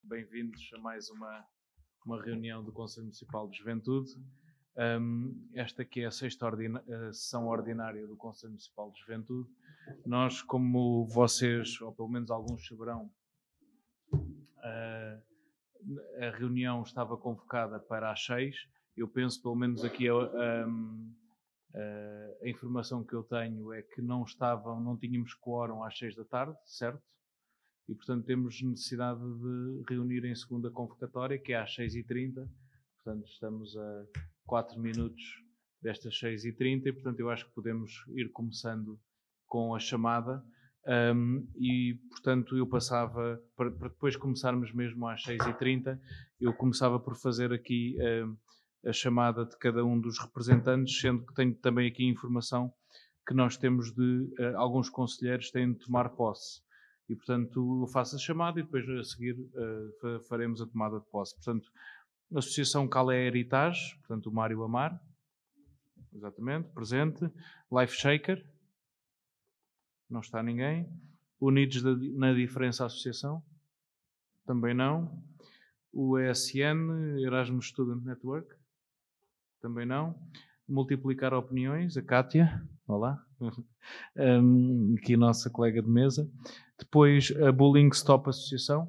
Bem-vindos a mais uma reunião do Conselho Municipal de Juventude. Esta aqui é a sexta sessão ordinária do Conselho Municipal de Juventude. Nós, como vocês, ou pelo menos alguns saberão, a reunião estava convocada para às 6. Eu penso, pelo menos aqui, a informação que eu tenho é que não tínhamos quórum às 6 da tarde, certo? E, portanto, temos necessidade de reunir em segunda convocatória, que é às 6h30. Portanto, estamos a 4 minutos destas 6h30 e, portanto, eu acho que podemos ir começando com a chamada. Portanto, eu passava, para depois começarmos mesmo às 6h30, eu começava por fazer aqui a chamada de cada um dos representantes, sendo que tenho também aqui informação que nós temos de alguns conselheiros têm de tomar posse. E, portanto, eu faço a chamada e depois a seguir faremos a tomada de posse. Portanto, a Associação Calé Heritage, portanto, o Mário Amar, exatamente, presente. Life Shaker, não está ninguém. Unidos na Diferença Associação, também não. O ESN, Erasmus Student Network, também não. Multiplicar Opiniões, a Kátia, olá, aqui a nossa colega de mesa. Depois a Bullying Stop Associação,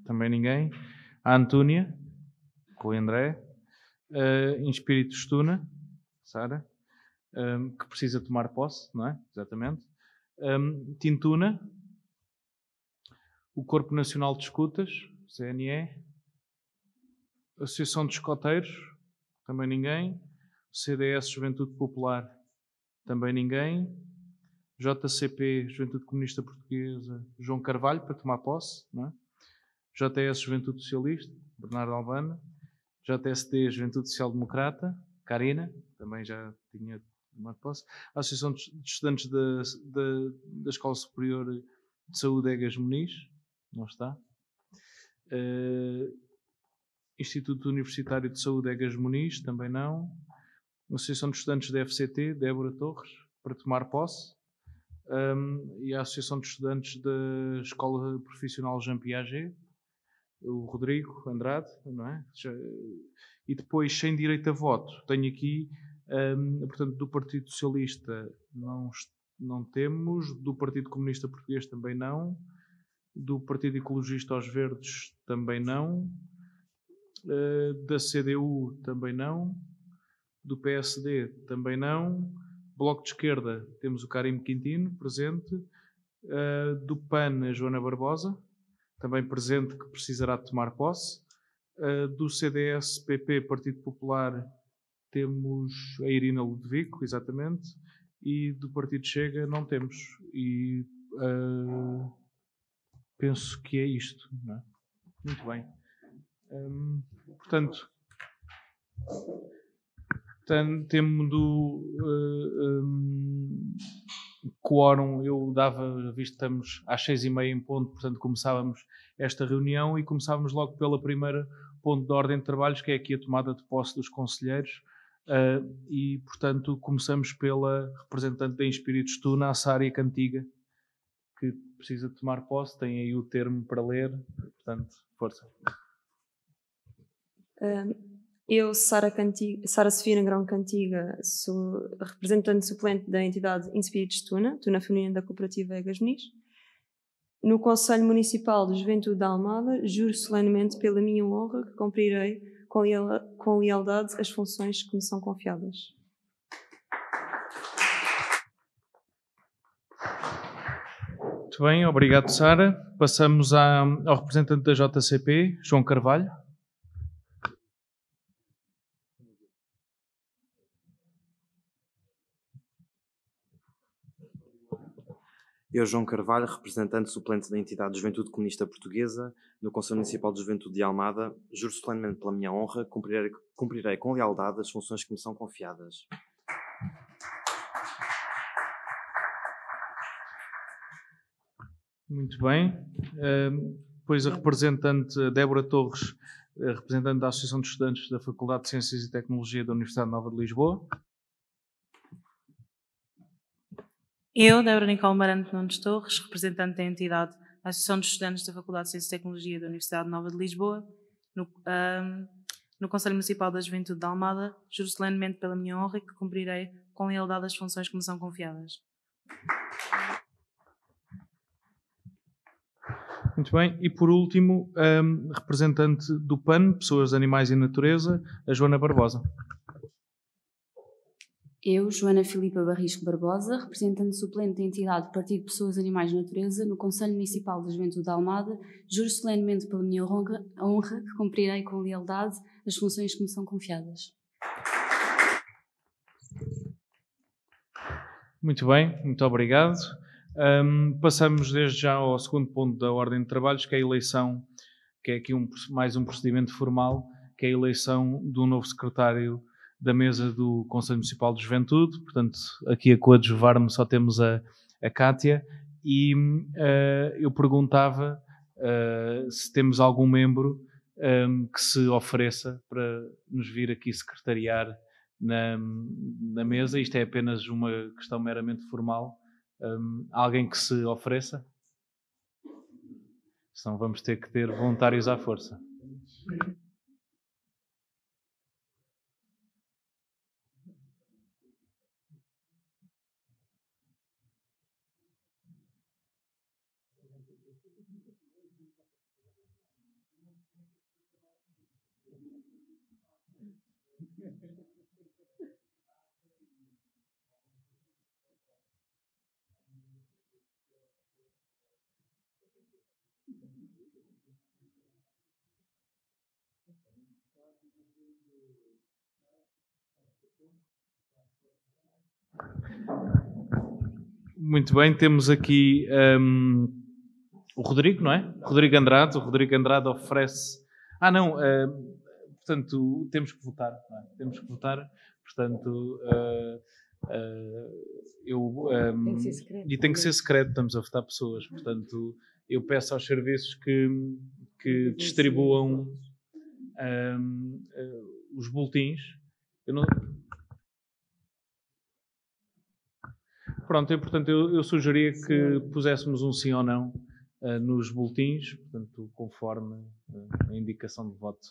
também ninguém. A Antúnia, com o André. Espírito Stuna, Sara, que precisa tomar posse, não é? Exatamente. Tintuna. O Corpo Nacional de Escutas, CNE. Associação de Escoteiros, também ninguém. CDS Juventude Popular, também ninguém. JCP, Juventude Comunista Portuguesa, João Carvalho, para tomar posse, não é? JS Juventude Socialista, Bernardo Albana. JSD, Juventude Social Democrata, Karina, também já tinha tomado posse. A Associação de Estudantes da Escola Superior de Saúde Egas Muniz, não está. Instituto Universitário de Saúde Egas Muniz, também não. Associação de Estudantes da FCT, Débora Torres, para tomar posse. E a Associação de Estudantes da Escola Profissional Jean Piaget, o Rodrigo Andrade, não é? E depois, sem direito a voto, tenho aqui, portanto, do Partido Socialista não temos, do Partido Comunista Português também não, do Partido Ecologista aos Verdes também não, da CDU também não, do PSD também não, Bloco de Esquerda temos o Karim Quintino presente, do PAN a Joana Barbosa, também presente, que precisará de tomar posse, do CDS-PP Partido Popular temos a Irina Ludovico, exatamente, e do Partido Chega não temos. E penso que é isto, não é? Muito bem. Portanto, temos do quórum, eu dava, visto que estamos às 6h30 em ponto, portanto começávamos esta reunião e começávamos logo pela primeira ponto de ordem de trabalhos, que é aqui a tomada de posse dos conselheiros, e portanto começamos pela representante da Espírito Stuna, a Sária Cantiga, que precisa de tomar posse, tem aí o termo para ler, portanto, força. Eu, Sara Sofia Negrão Cantiga, sou representante suplente da entidade Inspiritus Tuna Feminina da Cooperativa Egas Muniz. No Conselho Municipal de Juventude da Almada, juro solenemente pela minha honra que cumprirei com lealdade as funções que me são confiadas. Muito bem, obrigado, Sara. Passamos ao representante da JCP, João Carvalho. Eu, João Carvalho, representante suplente da entidade de Juventude Comunista Portuguesa, no Conselho Municipal de Juventude de Almada, juro solenemente pela minha honra, cumprirei com lealdade as funções que me são confiadas. Muito bem. Depois a representante Débora Torres, representante da Associação de Estudantes da Faculdade de Ciências e Tecnologia da Universidade Nova de Lisboa. Eu, Débora Nicole Marante Nunes Torres, representante da entidade à Associação de Estudantes da Faculdade de Ciência e Tecnologia da Universidade Nova de Lisboa, no Conselho Municipal da Juventude de Almada, juro solenemente pela minha honra que cumprirei com lealdade as funções que me são confiadas. Muito bem. E por último, representante do PAN, Pessoas, Animais e Natureza, a Joana Barbosa. Eu, Joana Filipa Barrisco Barbosa, representante suplente da entidade Partido Pessoas, Animais e Natureza, no Conselho Municipal da Juventude de Almada, juro solenemente pela minha honra que cumprirei com lealdade as funções que me são confiadas. Muito bem, muito obrigado. Passamos desde já ao segundo ponto da ordem de trabalhos, que é a eleição, que é aqui mais um procedimento formal, que é a eleição do novo secretário da mesa do Conselho Municipal de Juventude. Portanto, aqui a coadjuvar-me só temos a Cátia, e eu perguntava se temos algum membro que se ofereça para nos vir aqui secretariar na mesa. Isto é apenas uma questão meramente formal. Alguém que se ofereça? Senão vamos ter que ter voluntários à força. Muito bem, temos aqui o Rodrigo, não é? Rodrigo Andrade. O Rodrigo Andrade oferece... portanto, temos que votar, não é? Temos que votar, portanto... tem que ser secreto. E tem que ser secreto, estamos a votar pessoas. Portanto, eu peço aos serviços que distribuam os boletins. Pronto, portanto, eu sugeria que puséssemos um sim ou não nos boletins, portanto, conforme a indicação de voto.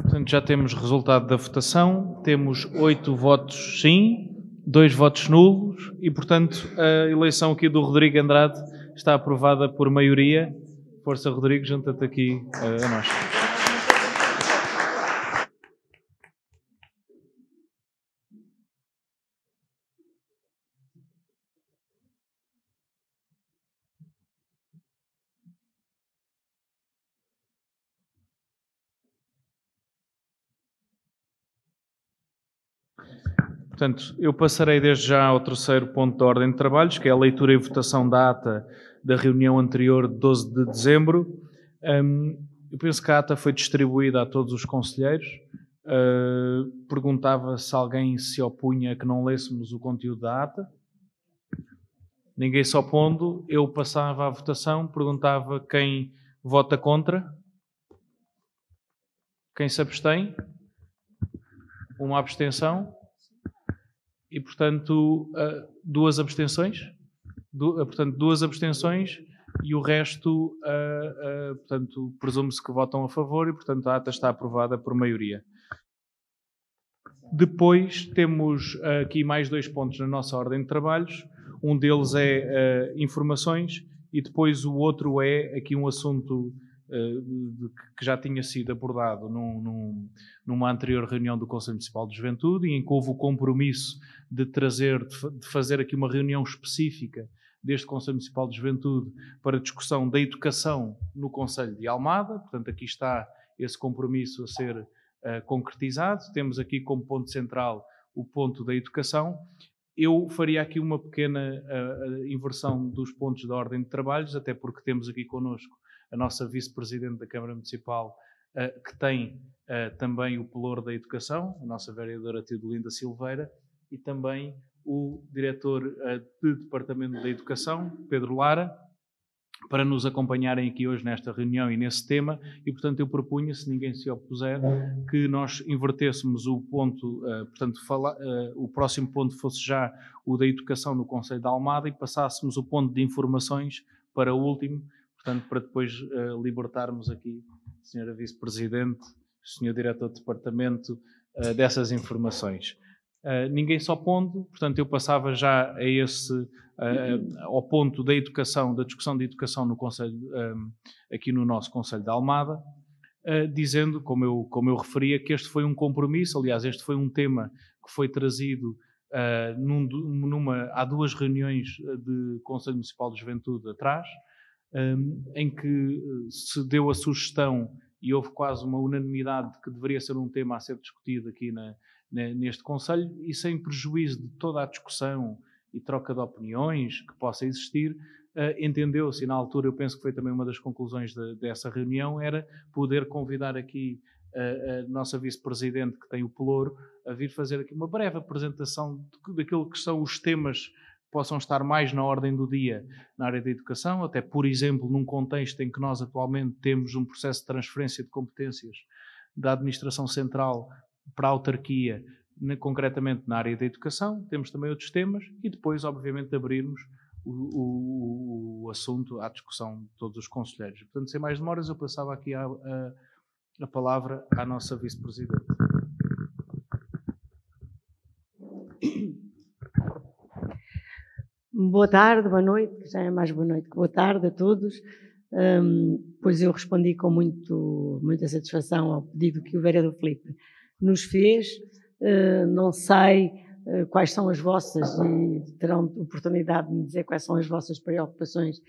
Portanto, já temos resultado da votação. Temos 8 votos sim, 2 votos nulos e, portanto, a eleição aqui do Rodrigo Andrade está aprovada por maioria. Força, Rodrigo, junta-te aqui a nós. Portanto, eu passarei desde já ao terceiro ponto da ordem de trabalhos, que é a leitura e votação da ata da reunião anterior de 12 de dezembro. Eu penso que a ata foi distribuída a todos os conselheiros. Perguntava se alguém se opunha a que não lêssemos o conteúdo da ata. Ninguém se opondo, eu passava à votação, perguntava quem vota contra, quem se abstém, uma abstenção e, portanto, duas abstenções. Portanto, duas abstenções e o resto, portanto, presume-se que votam a favor e, portanto, a ata está aprovada por maioria. Depois temos aqui mais 2 pontos na nossa ordem de trabalhos. Um deles é informações e depois o outro é aqui um assunto que já tinha sido abordado numa anterior reunião do Conselho Municipal de Juventude, e em que houve o compromisso de fazer aqui uma reunião específica deste Conselho Municipal de Juventude para discussão da educação no Conselho de Almada. Portanto, aqui está esse compromisso a ser concretizado. Temos aqui como ponto central o ponto da educação. Eu faria aqui uma pequena inversão dos pontos da ordem de trabalhos, até porque temos aqui connosco a nossa vice-presidente da Câmara Municipal, que tem também o pelour da educação, a nossa vereadora Teodolinda Silveira, e também o diretor de Departamento da Educação, Pedro Lara, para nos acompanharem aqui hoje nesta reunião e nesse tema, e portanto eu propunha, se ninguém se opuser, que nós invertêssemos o ponto, portanto o próximo ponto fosse já o da educação no Concelho de Almada e passássemos o ponto de informações para o último, portanto para depois libertarmos aqui a senhora Vice-Presidente, o senhor Diretor de Departamento dessas informações. Ninguém se opondo, portanto eu passava já a ao ponto da educação, da discussão de educação no Conselho, aqui no nosso Conselho de Almada, dizendo, como eu referia, que este foi um compromisso. Aliás, este foi um tema que foi trazido há 2 reuniões de Conselho Municipal de Juventude atrás, em que se deu a sugestão e houve quase uma unanimidade de que deveria ser um tema a ser discutido aqui neste Conselho, e sem prejuízo de toda a discussão e troca de opiniões que possa existir, entendeu-se, e na altura eu penso que foi também uma das conclusões dessa reunião, era poder convidar aqui a nossa vice-presidente, que tem o pelouro, a vir fazer aqui uma breve apresentação daquilo que são os temas que possam estar mais na ordem do dia na área da educação, até, por exemplo, num contexto em que nós atualmente temos um processo de transferência de competências da administração central para a autarquia, concretamente na área da educação. Temos também outros temas e depois, obviamente, abrirmos o assunto à discussão de todos os conselheiros. Portanto, sem mais demoras, eu passava aqui a palavra à nossa vice-presidente. Boa tarde, boa noite, já é mais boa noite que boa tarde a todos. Pois eu respondi com muita satisfação ao pedido que o vereador Filipe nos fez. Não sei quais são as vossas, e terão oportunidade de me dizer quais são as vossas preocupações,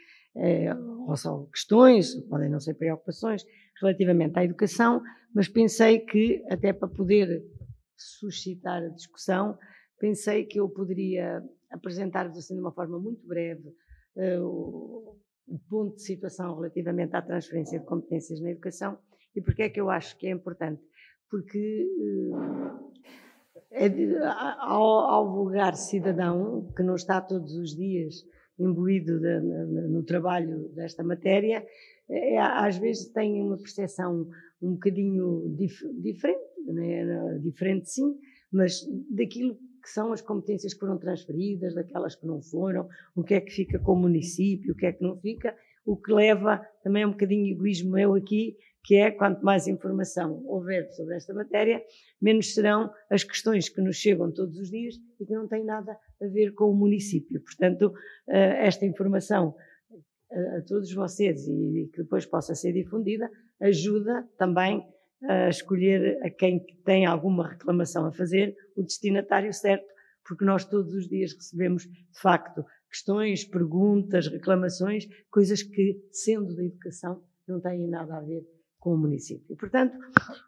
ou são questões, podem não ser preocupações, relativamente à educação, mas pensei que, até para poder suscitar a discussão, pensei que eu poderia apresentar-vos assim de uma forma muito breve o ponto de situação relativamente à transferência de competências na educação. E porque é que eu acho que é importante? Porque ao vulgar cidadão, que não está todos os dias imbuído no trabalho desta matéria, às vezes tem uma percepção um bocadinho diferente, né? Diferente sim, mas daquilo que são as competências que foram transferidas, daquelas que não foram, o que é que fica com o município, o que é que não fica, o que leva também um bocadinho egoísmo meu aqui, que é, quanto mais informação houver sobre esta matéria, menos serão as questões que nos chegam todos os dias e que não têm nada a ver com o município. Portanto, esta informação a todos vocês e que depois possa ser difundida, ajuda também a escolher a quem tem alguma reclamação a fazer o destinatário certo, porque nós todos os dias recebemos, de facto, questões, perguntas, reclamações, coisas que, sendo da educação, não têm nada a ver com o município. Portanto,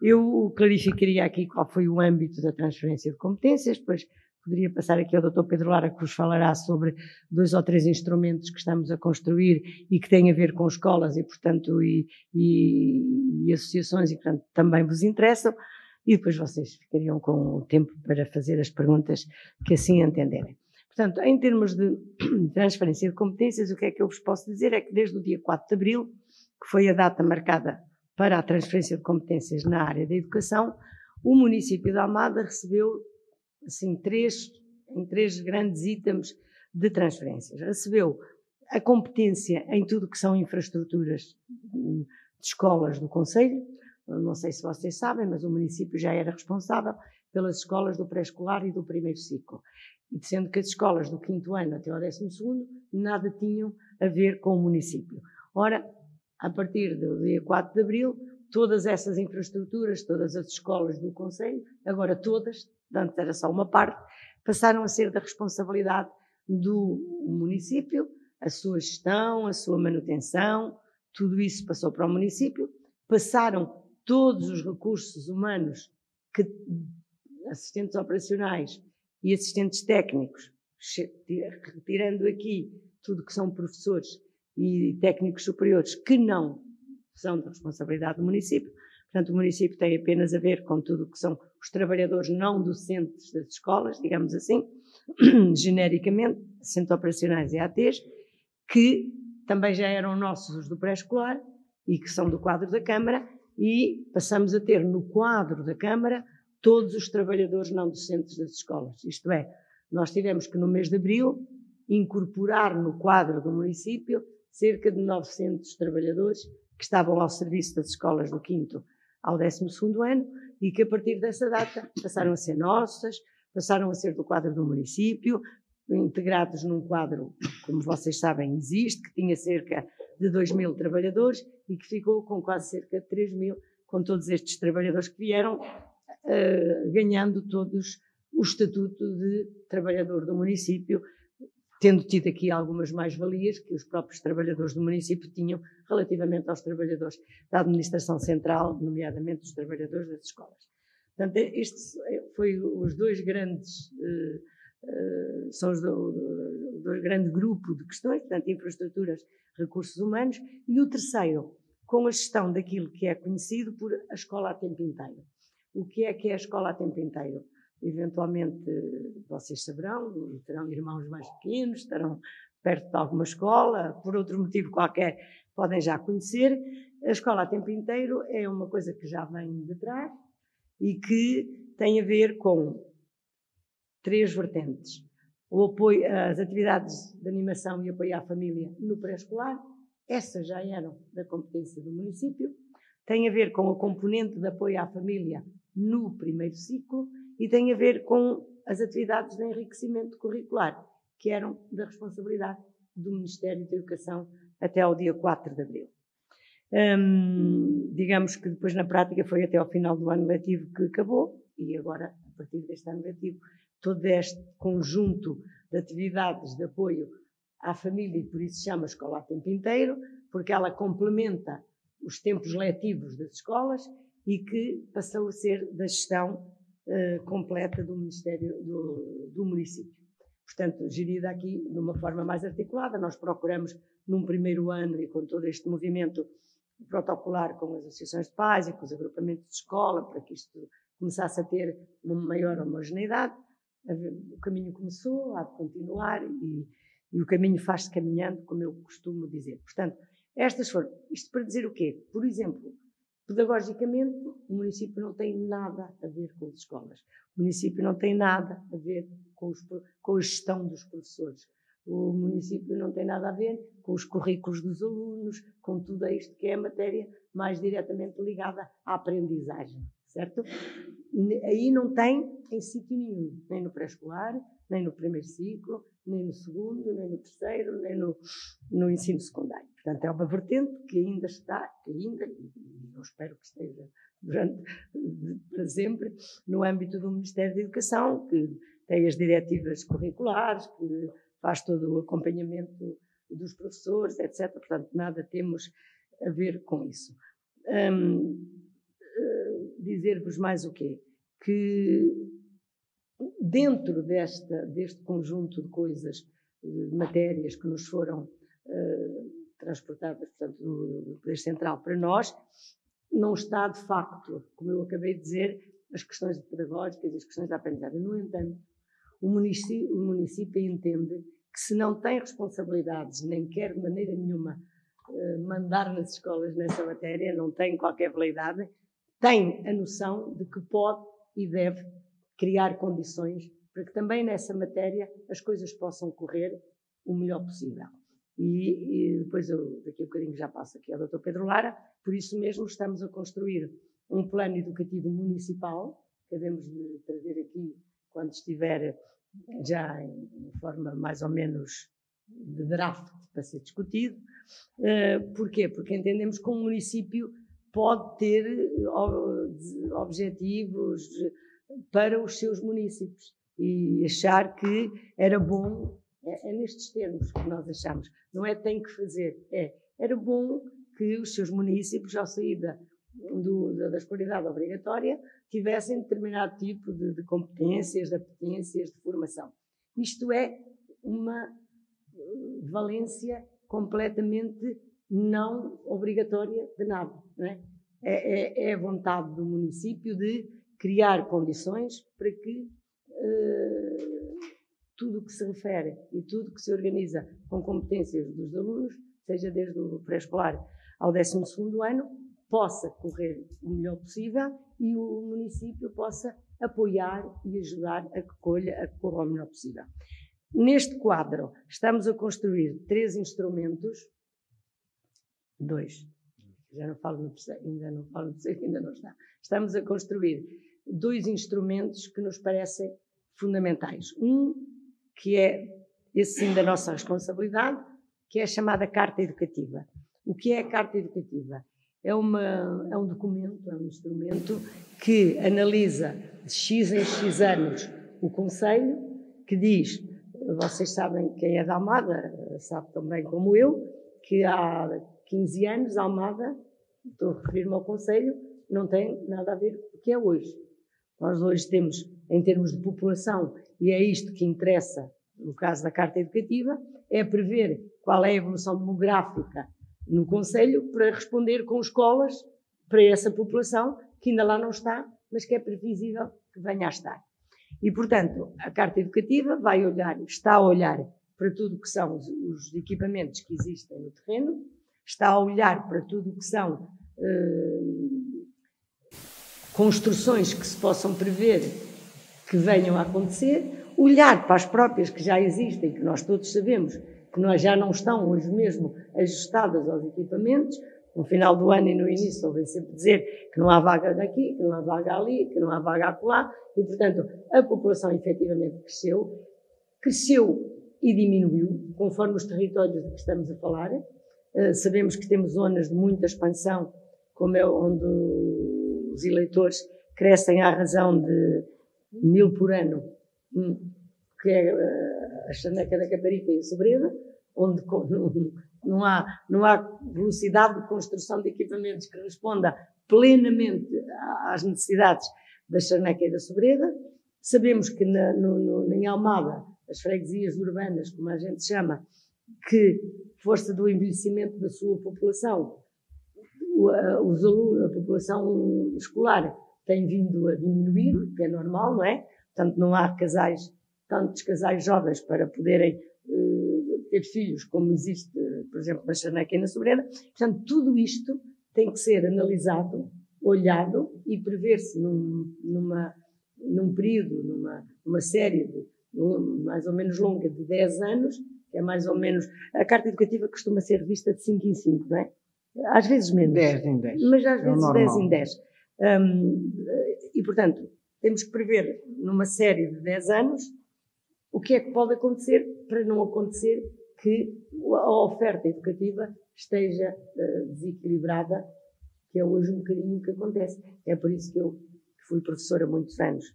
eu clarificaria aqui qual foi o âmbito da transferência de competências, depois poderia passar aqui ao Dr. Pedro Lara, que vos falará sobre 2 ou 3 instrumentos que estamos a construir e que têm a ver com escolas e, portanto, e associações e, portanto, também vos interessam, e depois vocês ficariam com o tempo para fazer as perguntas que assim entenderem. Portanto, em termos de transferência de competências, o que é que eu vos posso dizer é que desde o dia 4 de abril, que foi a data marcada para a transferência de competências na área da educação, o município de Almada recebeu assim, em três grandes itens de transferências. Recebeu a competência em tudo que são infraestruturas de escolas do concelho. Não sei se vocês sabem, mas o município já era responsável pelas escolas do pré-escolar e do primeiro ciclo. E sendo que as escolas do 5º ano até ao 12º nada tinham a ver com o município. Ora, a partir do dia 4 de abril, todas essas infraestruturas, todas as escolas do concelho, agora todas, antes era só uma parte, passaram a ser da responsabilidade do município, a sua gestão, a sua manutenção, tudo isso passou para o município, passaram todos os recursos humanos, assistentes operacionais e assistentes técnicos, retirando aqui tudo que são professores e técnicos superiores que não são da responsabilidade do município. Portanto, o município tem apenas a ver com tudo o que são os trabalhadores não docentes das escolas, digamos assim, genericamente, assistentes operacionais e ATs, que também já eram nossos os do pré-escolar e que são do quadro da Câmara, e passamos a ter no quadro da Câmara todos os trabalhadores não docentes das escolas. Isto é, nós tivemos que no mês de abril incorporar no quadro do município cerca de 900 trabalhadores que estavam ao serviço das escolas do 5º ao 12º ano e que a partir dessa data passaram a ser nossas, passaram a ser do quadro do município, integrados num quadro, como vocês sabem, existe, que tinha cerca de 2.000 trabalhadores e que ficou com quase cerca de 3.000, com todos estes trabalhadores que vieram ganhando todos o estatuto de trabalhador do município, tendo tido aqui algumas mais-valias que os próprios trabalhadores do município tinham relativamente aos trabalhadores da administração central, nomeadamente os trabalhadores das escolas. Portanto, este foi os dois grandes, são os dois grandes grupos de questões, portanto, infraestruturas, recursos humanos, e o terceiro, com a gestão daquilo que é conhecido por a escola a tempo inteiro. O que é a escola a tempo inteiro? Eventualmente vocês saberão, terão irmãos mais pequenos, estarão perto de alguma escola, por outro motivo qualquer podem já conhecer. A escola a tempo inteiro é uma coisa que já vem de trás e que tem a ver com 3 vertentes. O apoio às atividades de animação e apoio à família no pré-escolar, essas já eram da competência do município, tem a ver com a componente de apoio à família no primeiro ciclo e tem a ver com as atividades de enriquecimento curricular, que eram da responsabilidade do Ministério da Educação até ao dia 4 de abril. Digamos que depois na prática foi até ao final do ano letivo que acabou e agora, a partir deste ano letivo, todo este conjunto de atividades de apoio à família, e por isso se chama Escola a Tempo Inteiro, porque ela complementa os tempos letivos das escolas e que passou a ser da gestão completa do Ministério do município. Portanto, gerida aqui de uma forma mais articulada, nós procuramos num primeiro ano e com todo este movimento protocolar com as associações de pais e com os agrupamentos de escola para que isto começasse a ter uma maior homogeneidade. O caminho começou, há de continuar e o caminho faz-se caminhando, como eu costumo dizer. Portanto, estas foram, isto para dizer o quê? Por exemplo, pedagogicamente, o município não tem nada a ver com as escolas. O município não tem nada a ver com a gestão dos professores. O município não tem nada a ver com os currículos dos alunos, com tudo isto que é a matéria mais diretamente ligada à aprendizagem, certo? Aí não tem em sítio nenhum, nem no pré-escolar, nem no primeiro ciclo, nem no segundo, nem no terceiro, nem no ensino secundário. Portanto, é uma vertente que ainda está, e eu espero que esteja para sempre, no âmbito do Ministério da Educação, que tem as diretivas curriculares, que faz todo o acompanhamento dos professores, etc. Portanto, nada temos a ver com isso. dizer-vos mais o quê? Que dentro deste conjunto de coisas, de matérias que nos foram transportadas, portanto, do Poder Central para nós, não está, de facto, como eu acabei de dizer, as questões pedagógicas e as questões da aprendizagem. No entanto, o município entende que se não tem responsabilidades, nem quer de maneira nenhuma mandar nas escolas nessa matéria, não tem qualquer validade, tem a noção de que pode e deve criar condições para que também nessa matéria as coisas possam correr o melhor possível. E depois eu, daqui a bocadinho, já passo aqui ao Dr. Pedro Lara. Por isso mesmo estamos a construir um plano educativo municipal, que devemos de trazer aqui quando estiver já em forma mais ou menos de draft para ser discutido. Porquê? Porque entendemos que um município pode ter objetivos para os seus municípios e achar que era bom, é nestes termos que nós achamos, não é tem que fazer, era bom que os seus municípios, ao sair da escolaridade obrigatória, tivessem determinado tipo de competências, de apetências, de formação. Isto é uma valência completamente não obrigatória de nada, não é? É a vontade do município de criar condições para que tudo o que se refere e tudo o que se organiza com competências dos alunos, seja desde o pré-escolar ao 12º ano, possa correr o melhor possível e o município possa apoiar e ajudar a que corra o melhor possível. Neste quadro, estamos a construir 3 instrumentos, 2, já não falo no terceiro, ainda não falo no terceiro, ainda não está. Estamos a construir 2 instrumentos que nos parecem fundamentais. Um, que é, esse sim, da nossa responsabilidade, que é a chamada Carta Educativa. O que é a Carta Educativa? É um documento, é um instrumento que analisa de X em X anos o Conselho, que diz, vocês sabem quem é da Almada, sabe tão bem como eu, que há 15 anos a Almada, estou a referir-me ao Conselho, não tem nada a ver com o que é hoje. Nós hoje temos, em termos de população, e é isto que interessa no caso da Carta Educativa, é prever qual é a evolução demográfica no Conselho para responder com escolas para essa população que ainda lá não está, mas que é previsível que venha a estar. E, portanto, a Carta Educativa vai olhar, está a olhar para tudo o que são os equipamentos que existem no terreno, está a olhar para tudo o que são construções que se possam prever que venham a acontecer, olhar para as próprias que já existem, que nós todos sabemos que nós já não estão hoje mesmo ajustadas aos equipamentos. No final do ano e no início ouvem sempre dizer que não há vaga daqui, que não há vaga ali, que não há vaga acolá, e portanto a população efetivamente cresceu e diminuiu, conforme os territórios de que estamos a falar. Sabemos que temos zonas de muita expansão, como é onde os eleitores crescem à razão de 1000 por ano, que é a Charneca da Caparica e a Sobreda, onde não há velocidade de construção de equipamentos que responda plenamente às necessidades da Charneca e da Sobreda. Sabemos que em Almada, as freguesias urbanas, como a gente chama, que, força do envelhecimento da sua população, a população escolar tem vindo a diminuir, o que é normal, não é? Portanto, não há tantos casais jovens para poderem ter filhos como existe, por exemplo, na Charneca e na Sobreda. Portanto, tudo isto tem que ser analisado, olhado e prever-se num período, numa série mais ou menos longa de 10 anos, que é mais ou menos... A Carta Educativa costuma ser revista de 5 em 5, não é? Às vezes menos. 10 em 10. Mas às vezes 10 em 10. E, portanto, temos que prever numa série de 10 anos o que é que pode acontecer para não acontecer que a oferta educativa esteja desequilibrada, que é hoje um bocadinho o que acontece. É por isso que eu, que fui professora há muitos anos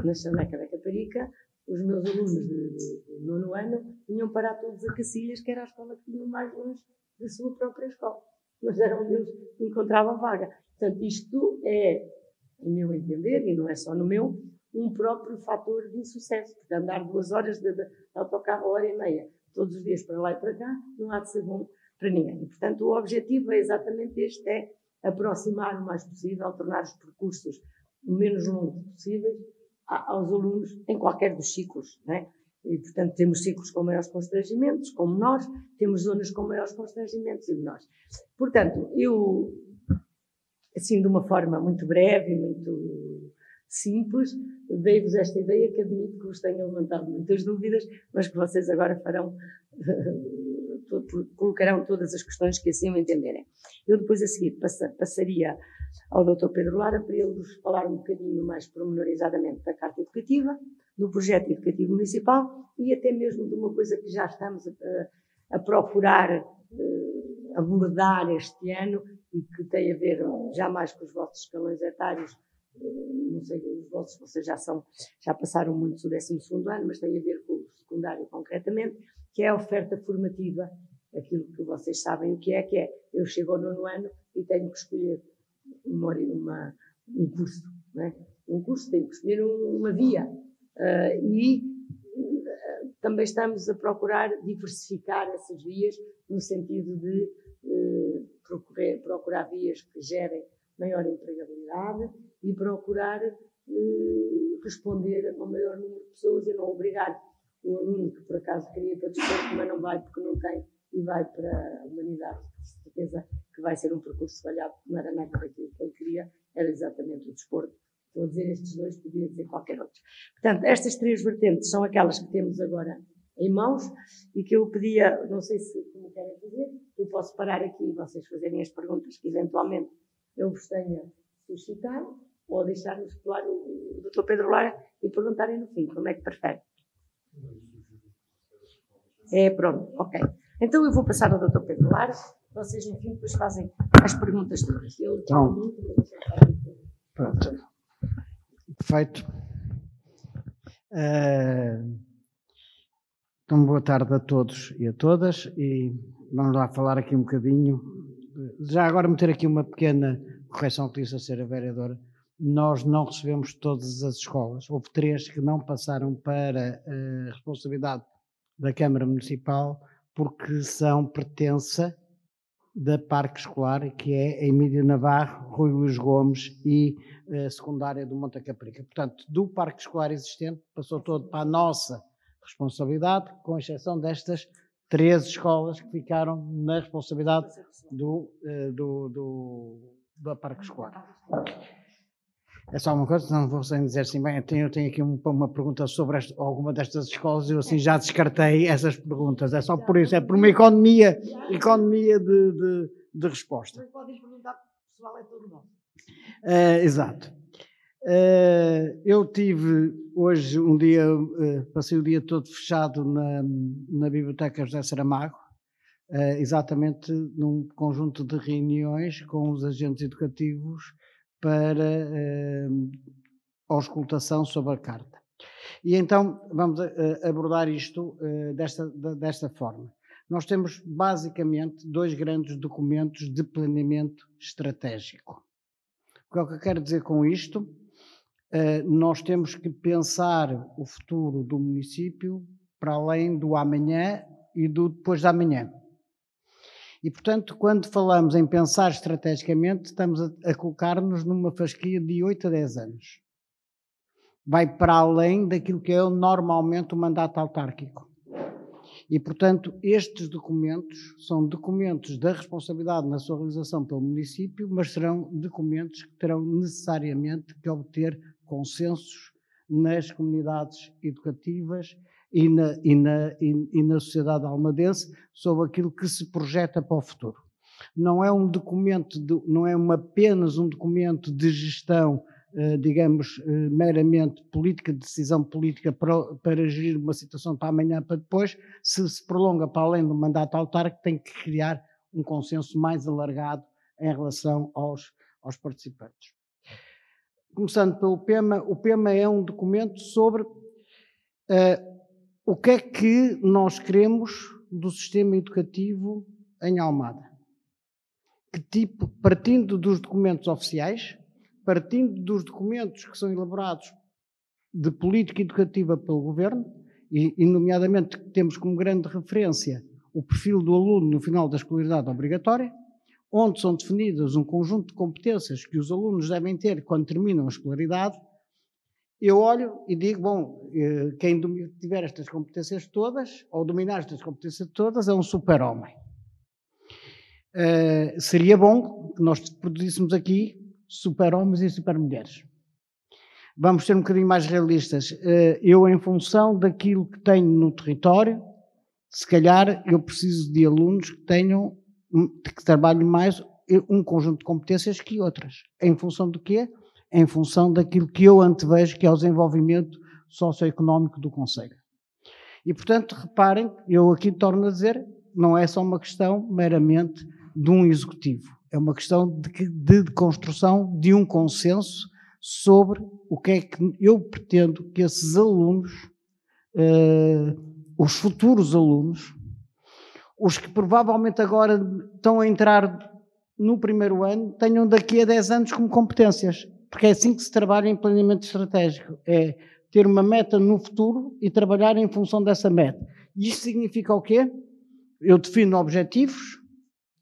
na Charneca da Caparica, os meus alunos de 9º ano vinham parar todos a Cacilhas, que era a escola que tinha mais longe da sua própria escola. mas era onde eles encontravam vaga. Portanto, isto é, no meu entender, e não é só no meu, um próprio fator de insucesso. Porque andar 2 horas de autocarro, 1h30, todos os dias para lá e para cá, não há de ser bom para ninguém. E, portanto, o objetivo é exatamente este, é aproximar o mais possível, tornar os percursos o menos longos possíveis aos alunos em qualquer dos ciclos, não é? E, portanto, temos ciclos com maiores constrangimentos, com menores, temos zonas com maiores constrangimentos e menores. Portanto, eu, assim, de uma forma muito breve e muito simples, dei-vos esta ideia que admito que vos tenha levantado muitas dúvidas, mas que vocês agora farão, colocarão todas as questões que assim o entenderem. Eu depois a seguir passaria ao Dr. Pedro Lara para ele vos falar um bocadinho mais pormenorizadamente da Carta Educativa, do projeto educativo municipal e até mesmo de uma coisa que já estamos a procurar abordar este ano e que tem a ver já mais com os vossos escalões etários. Não sei, os vossos, vocês já passaram muito o 12º ano, mas tem a ver com o secundário concretamente, que é a oferta formativa, aquilo que vocês sabem o que é, eu chego ao 9º ano e tenho que escolher um curso, não é? Um curso, tenho que escolher uma via. Também estamos a procurar diversificar essas vias no sentido de procurar vias que gerem maior empregabilidade e procurar responder ao maior número de pessoas e não obrigar o aluno que por acaso queria para desporto, mas não vai porque não tem e vai para a humanidade. Com certeza que vai ser um percurso falhado, não era nada daquilo que ele queria, era exatamente o desporto. Estou a dizer estes dois, podia dizer qualquer outro. Portanto, estas 3 vertentes são aquelas que temos agora em mãos e que eu pedia, não sei se como querem fazer, eu posso parar aqui e vocês fazerem as perguntas que eventualmente eu vos tenha suscitado ou deixar-nos falar o Dr. Pedro Lara e perguntarem no fim, como é que prefere? Pronto, ok. Então eu vou passar ao Dr. Pedro Lara, vocês no fim depois fazem as perguntas todas. Pronto. Perfeito. Então, boa tarde a todos e a todas e vamos lá falar aqui um bocadinho. Já agora meter aqui uma pequena correção que disse a senhora vereadora. Nós não recebemos todas as escolas. Houve 3 que não passaram para a responsabilidade da Câmara Municipal porque são pertença da Parque Escolar, que é a Emília Navarro, Rui Luís Gomes e a secundária do Monte Caprica. Portanto, do Parque Escolar existente passou todo para a nossa responsabilidade, com exceção destas 13 escolas que ficaram na responsabilidade da Parque Escolar. É só uma coisa, não vou sem dizer assim, bem, eu tenho aqui uma pergunta sobre alguma destas escolas e eu assim já descartei essas perguntas. É só por isso, é por uma economia de resposta. Mas podem perguntar, porque o pessoal é todo novo. Exato. Eu tive hoje um dia, passei o dia todo fechado na Biblioteca José Saramago, exatamente num conjunto de reuniões com os agentes educativos para auscultação sobre a carta. E então vamos abordar isto desta forma. Nós temos basicamente 2 grandes documentos de planeamento estratégico. O que é que eu quero dizer com isto? Nós temos que pensar o futuro do município para além do amanhã e do depois da amanhã. E, portanto, quando falamos em pensar estrategicamente, estamos a colocar-nos numa fasquia de 8 a 10 anos. Vai para além daquilo que é normalmente o mandato autárquico. E, portanto, estes documentos são documentos da responsabilidade na sua realização pelo município, mas serão documentos que terão necessariamente que obter consensos nas comunidades educativas e na sociedade almadense sobre aquilo que se projeta para o futuro. Não é um documento, não é apenas um documento de gestão, digamos, meramente política, de decisão política para gerir uma situação para amanhã, para depois, se prolonga para além do mandato autárquico, tem que criar um consenso mais alargado em relação aos participantes. Começando pelo PEMA, o PEMA é um documento sobre o que é que nós queremos do sistema educativo em Almada. partindo dos documentos oficiais, partindo dos documentos que são elaborados de política educativa pelo Governo, e nomeadamente temos como grande referência o perfil do aluno no final da escolaridade obrigatória, onde são definidas um conjunto de competências que os alunos devem ter quando terminam a escolaridade. Eu olho e digo, bom, quem tiver estas competências todas, ou dominar estas competências todas, é um super-homem. Seria bom que nós produzíssemos aqui super-homens e super-mulheres. Vamos ser um bocadinho mais realistas. Eu, em função daquilo que tenho no território, se calhar eu preciso de alunos que tenham, que trabalhem mais um conjunto de competências que outras. Em função do quê? Em função daquilo que eu antevejo que é o desenvolvimento socioeconómico do concelho. E, portanto, reparem, eu aqui torno a dizer, não é só uma questão meramente de um executivo. É uma questão de construção de um consenso sobre o que é que eu pretendo que esses alunos, os futuros alunos, os que provavelmente agora estão a entrar no primeiro ano, tenham daqui a 10 anos como competências. Porque é assim que se trabalha em planeamento estratégico. É ter uma meta no futuro e trabalhar em função dessa meta. E isto significa o quê? Eu defino objetivos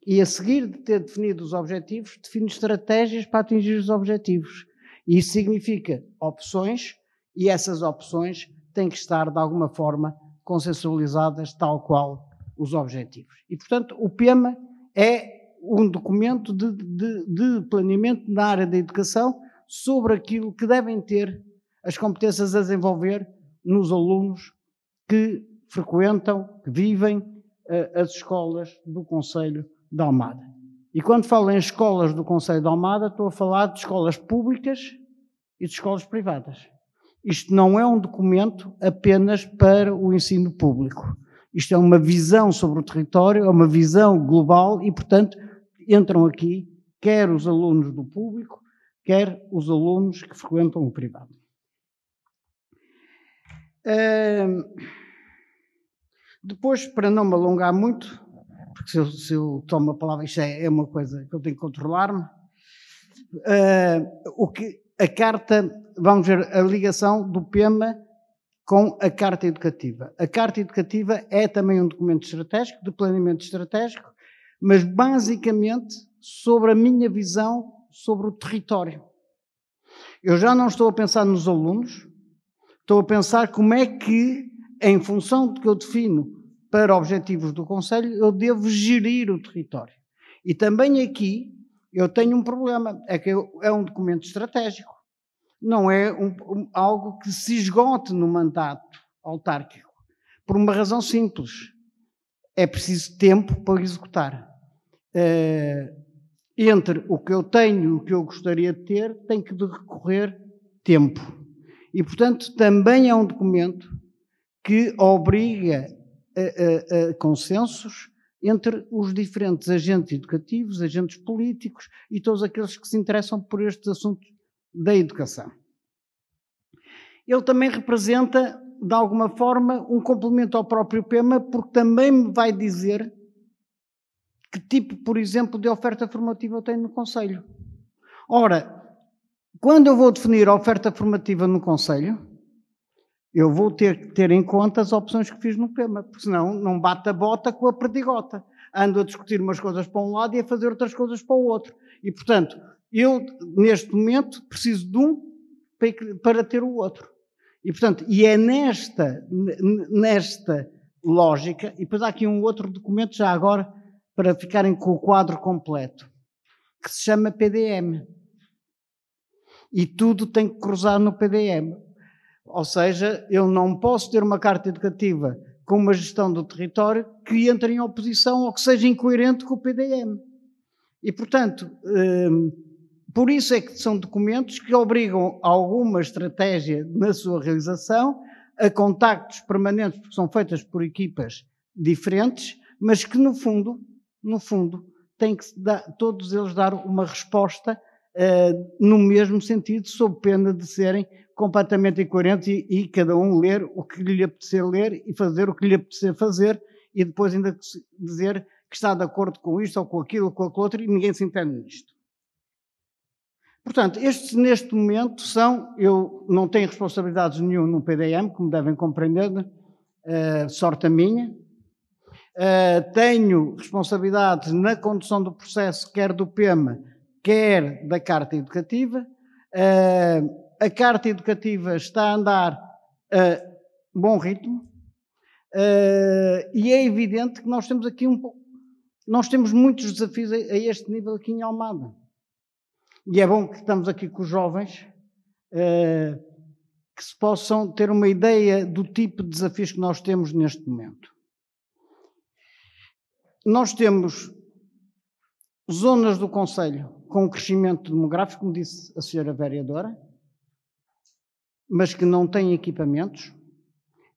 e, a seguir de ter definido os objetivos, defino estratégias para atingir os objetivos. E isso significa opções, e essas opções têm que estar, de alguma forma, consensualizadas, tal qual os objetivos. E, portanto, o PEMA é um documento de planeamento na área da educação sobre aquilo que devem ter as competências a desenvolver nos alunos que frequentam, que vivem as escolas do concelho de Almada. E quando falo em escolas do concelho de Almada, estou a falar de escolas públicas e de escolas privadas. Isto não é um documento apenas para o ensino público. Isto é uma visão sobre o território, é uma visão global e, portanto, entram aqui quer os alunos do público, quer os alunos que frequentam o privado. Depois, para não me alongar muito, porque se eu tomo a palavra, isto é uma coisa que eu tenho que controlar-me, a carta, vamos ver a ligação do PEMA com a Carta Educativa. A Carta Educativa é também um documento estratégico, de planeamento estratégico, mas basicamente sobre a minha visão sobre o território. Eu já não estou a pensar nos alunos, estou a pensar como é que, em função do que eu defino para objetivos do concelho, eu devo gerir o território. E também aqui eu tenho um problema, é que é um documento estratégico. Não é algo que se esgote no mandato autárquico. Por uma razão simples. É preciso tempo para executar. Entre o que eu tenho e o que eu gostaria de ter, tem que decorrer tempo. E, portanto, também é um documento que obriga a consensos entre os diferentes agentes educativos, agentes políticos e todos aqueles que se interessam por estes assuntos da educação. Ele também representa, de alguma forma, um complemento ao próprio PEMA, porque também me vai dizer que tipo, por exemplo, de oferta formativa eu tenho no concelho. Ora, quando eu vou definir a oferta formativa no concelho, eu vou ter que ter em conta as opções que fiz no PEMA, porque senão não bate a bota com a perdigota. Ando a discutir umas coisas para um lado e a fazer outras coisas para o outro. E, portanto, eu, neste momento, preciso de um para ter o outro. E, portanto, é nesta lógica, e depois há aqui um outro documento, já agora, para ficarem com o quadro completo, que se chama PDM. E tudo tem que cruzar no PDM. Ou seja, eu não posso ter uma carta educativa com uma gestão do território que entre em oposição ou que seja incoerente com o PDM. E, portanto, por isso é que são documentos que obrigam a alguma estratégia na sua realização, a contactos permanentes, porque são feitas por equipas diferentes, mas que, no fundo, têm que todos eles dar uma resposta no mesmo sentido, sob pena de serem completamente incoerentes e cada um ler o que lhe apetecer ler e fazer o que lhe apetecer fazer e depois ainda dizer que está de acordo com isto ou com aquilo ou com aquilo outro e ninguém se entende nisto. Portanto, estes neste momento eu não tenho responsabilidades nenhuma no PDM, como devem compreender, sorte a minha. Tenho responsabilidades na condução do processo, quer do PEMA, quer da Carta Educativa. A Carta Educativa está a andar a bom ritmo e é evidente que nós temos aqui nós temos muitos desafios a este nível aqui em Almada. E é bom que estamos aqui com os jovens que se possam ter uma ideia do tipo de desafios que nós temos neste momento. Nós temos zonas do concelho com crescimento demográfico, como disse a senhora vereadora, mas que não têm equipamentos,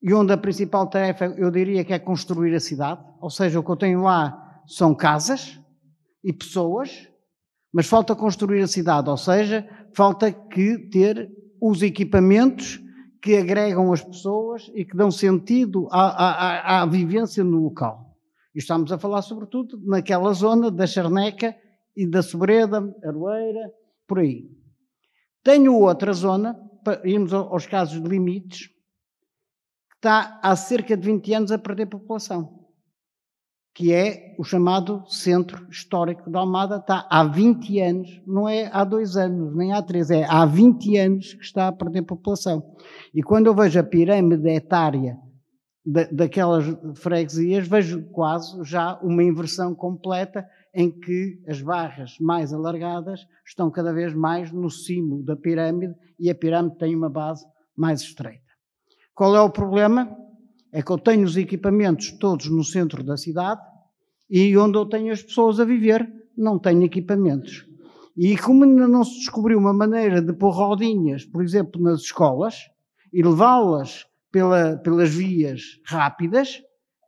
e onde a principal tarefa, eu diria, que é construir a cidade, ou seja, o que eu tenho lá são casas e pessoas, mas falta construir a cidade, ou seja, falta ter os equipamentos que agregam as pessoas e que dão sentido à vivência no local. E estamos a falar, sobretudo, naquela zona da Charneca e da Sobreda, Aroeira, por aí. Tenho outra zona, para irmos aos casos de limites, que está há cerca de 20 anos a perder população, que é o chamado Centro Histórico de Almada. Está há 20 anos, não é há 2 anos, nem há 3, é há 20 anos que está a perder população. E quando eu vejo a pirâmide etária daquelas freguesias, vejo quase já uma inversão completa em que as barras mais alargadas estão cada vez mais no cimo da pirâmide e a pirâmide tem uma base mais estreita. Qual é o problema? É que eu tenho os equipamentos todos no centro da cidade e onde eu tenho as pessoas a viver não tenho equipamentos. E como ainda não se descobriu uma maneira de pôr rodinhas, por exemplo, nas escolas e levá-las pelas vias rápidas,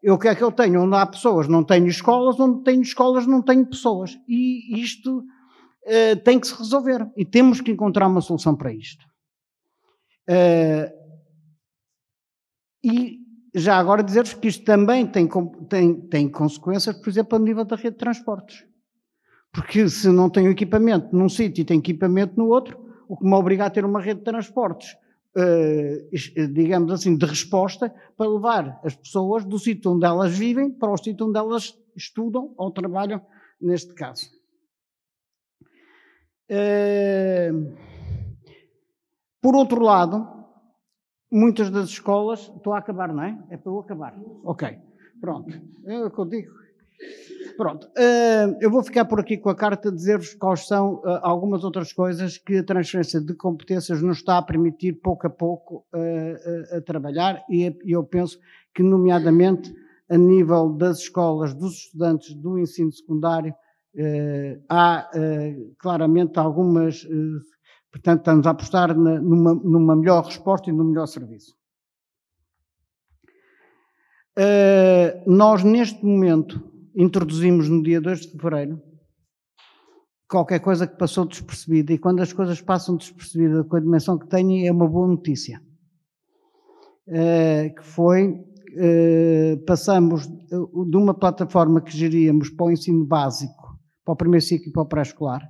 o que é que eu tenho? Onde há pessoas não tenho escolas, onde tenho escolas não tenho pessoas. E isto tem que se resolver e temos que encontrar uma solução para isto. E já agora dizer-vos que isto também tem consequências, por exemplo, a nível da rede de transportes. Porque se não tenho equipamento num sítio e tenho equipamento no outro, o que me obriga a ter uma rede de transportes, digamos assim, de resposta, para levar as pessoas do sítio onde elas vivem para o sítio onde elas estudam ou trabalham, neste caso. Por outro lado, muitas das escolas... Estou a acabar, não é? É para eu acabar. Ok, pronto. É o que eu digo. Pronto. Eu vou ficar por aqui com a carta, dizer-vos quais são algumas outras coisas que a transferência de competências nos está a permitir, pouco a pouco, a trabalhar, e eu penso que, nomeadamente, a nível das escolas, dos estudantes do ensino secundário, há claramente algumas... Portanto, estamos a apostar numa melhor resposta e num melhor serviço. Nós, neste momento, introduzimos no dia 2 de fevereiro qualquer coisa que passou despercebida, e quando as coisas passam despercebidas com a dimensão que têm, é uma boa notícia. Que foi, passamos de uma plataforma que geríamos para o ensino básico, para o primeiro ciclo e para o pré-escolar,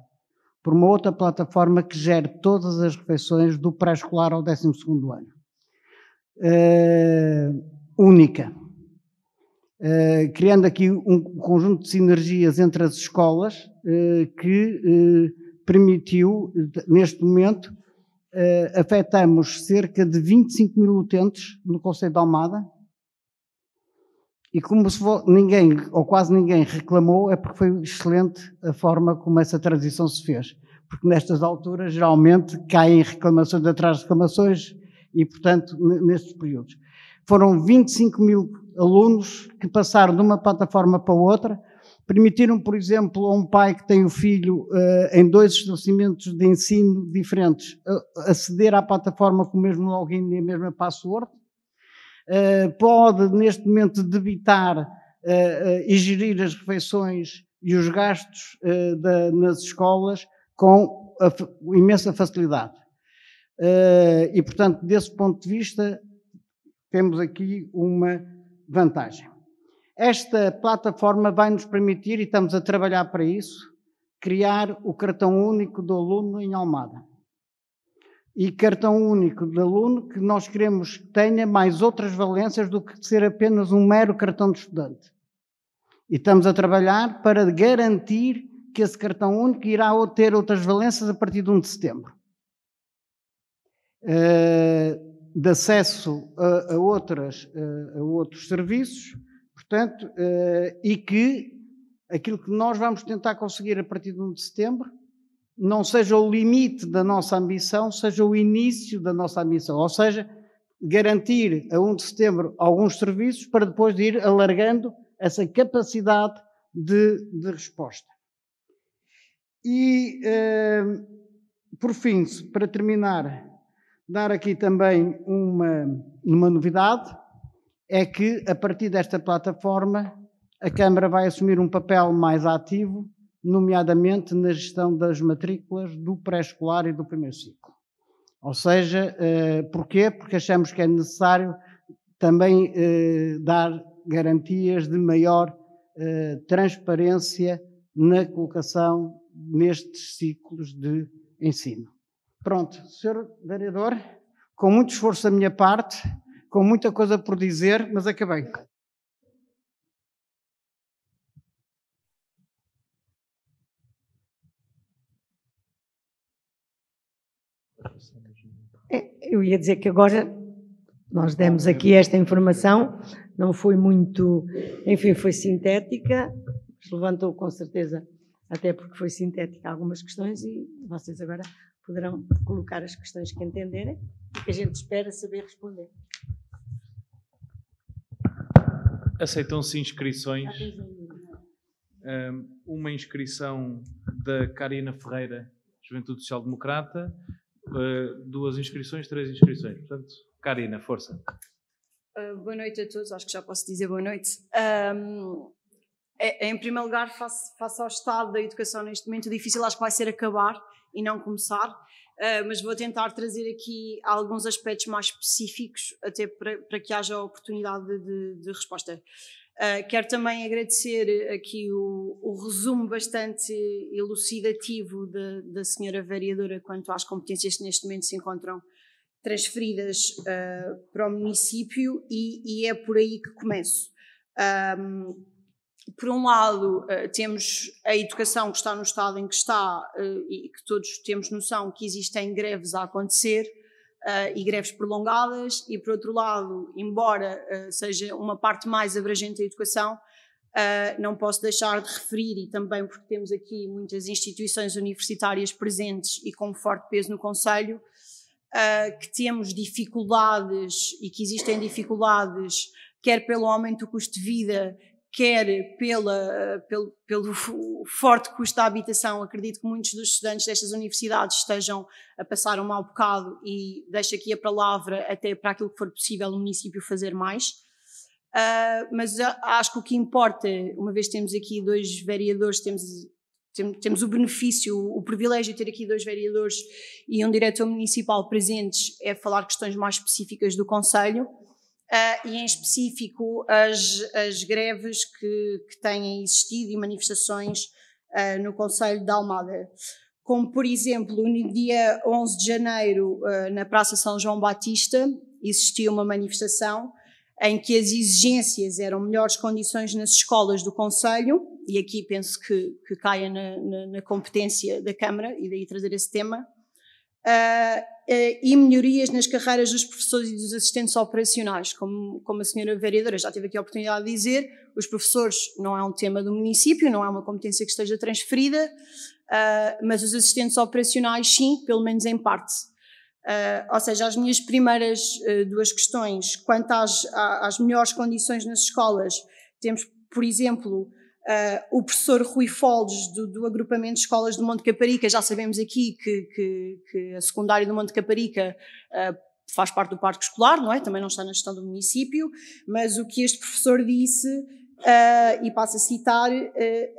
por uma outra plataforma que gere todas as refeições do pré-escolar ao 12º ano. Única. Criando aqui um conjunto de sinergias entre as escolas que permitiu, neste momento, afetamos cerca de 25 mil utentes no concelho de Almada, e como se ninguém, ou quase ninguém, reclamou, é porque foi excelente a forma como essa transição se fez. Porque nestas alturas, geralmente, caem reclamações atrás de reclamações e, portanto, nestes períodos. Foram 25 mil alunos que passaram de uma plataforma para outra, permitiram, por exemplo, a um pai que tem o filho em 2 estabelecimentos de ensino diferentes aceder à plataforma com o mesmo login e a mesma password. Pode, neste momento, debitar e gerir as refeições e os gastos nas escolas com imensa facilidade. E, portanto, desse ponto de vista, temos aqui uma vantagem. Esta plataforma vai nos permitir, e estamos a trabalhar para isso, criar o cartão único do aluno em Almada. E cartão único de aluno que nós queremos que tenha mais outras valências do que ser apenas um mero cartão de estudante. E estamos a trabalhar para garantir que esse cartão único irá ter outras valências a partir de 1 de setembro. De acesso a outros serviços, portanto, e que aquilo que nós vamos tentar conseguir a partir de 1 de setembro não seja o limite da nossa ambição, seja o início da nossa ambição, ou seja, garantir a 1 de setembro alguns serviços para depois ir alargando essa capacidade de resposta. E, por fim, para terminar, dar aqui também uma novidade, é que a partir desta plataforma a Câmara vai assumir um papel mais ativo, nomeadamente na gestão das matrículas do pré-escolar e do primeiro ciclo. Ou seja, porquê? Porque achamos que é necessário também dar garantias de maior transparência na colocação nestes ciclos de ensino. Pronto, Sr. Vereador, com muito esforço da minha parte, com muita coisa por dizer, mas acabei. Eu ia dizer que agora nós demos aqui esta informação, não foi muito, enfim, foi sintética, mas levantou com certeza, até porque foi sintética, algumas questões e vocês agora poderão colocar as questões que entenderem e que a gente espera saber responder. Aceitam-se inscrições. Uma inscrição da Karina Ferreira, Juventude Social Democrata, 2 inscrições, 3 inscrições. Portanto, Karina, força. Boa noite a todos, acho que já posso dizer boa noite. Em primeiro lugar, face ao estado da educação neste momento difícil, acho que vai ser acabar e não começar, mas vou tentar trazer aqui alguns aspectos mais específicos, até para que haja oportunidade de resposta. Quero também agradecer aqui o resumo bastante elucidativo da senhora vereadora quanto às competências que neste momento se encontram transferidas para o município e é por aí que começo. Por um lado, temos a educação que está no estado em que está e que todos temos noção que existem greves a acontecer e greves prolongadas, e por outro lado, embora seja uma parte mais abrangente da educação, não posso deixar de referir, e também porque temos aqui muitas instituições universitárias presentes e com forte peso no Conselho, que temos dificuldades e que existem dificuldades, quer pelo aumento do custo de vida, quer pelo forte custo da habitação. Acredito que muitos dos estudantes destas universidades estejam a passar um mau bocado e deixo aqui a palavra até para aquilo que for possível o município fazer mais. Mas acho que o que importa, uma vez temos aqui 2 vereadores, temos o benefício, o privilégio de ter aqui 2 vereadores e um diretor municipal presentes, é falar questões mais específicas do Conselho. E em específico as greves que têm existido e manifestações no Concelho de Almada. Como, por exemplo, no dia 11 de janeiro, na Praça São João Batista, existia uma manifestação em que as exigências eram melhores condições nas escolas do Concelho, e aqui penso que caia na competência da Câmara, e daí trazer esse tema, e melhorias nas carreiras dos professores e dos assistentes operacionais. Como a senhora vereadora já teve aqui a oportunidade de dizer, os professores não é um tema do município, não é uma competência que esteja transferida, mas os assistentes operacionais sim, pelo menos em parte. Ou seja, as minhas primeiras 2 questões, quanto às melhores condições nas escolas, temos, por exemplo, o professor Rui Foldes do agrupamento de escolas do Monte Caparica. Já sabemos aqui que a secundária do Monte Caparica faz parte do parque escolar, não é? Também não está na gestão do município, mas o que este professor disse, e passo a citar,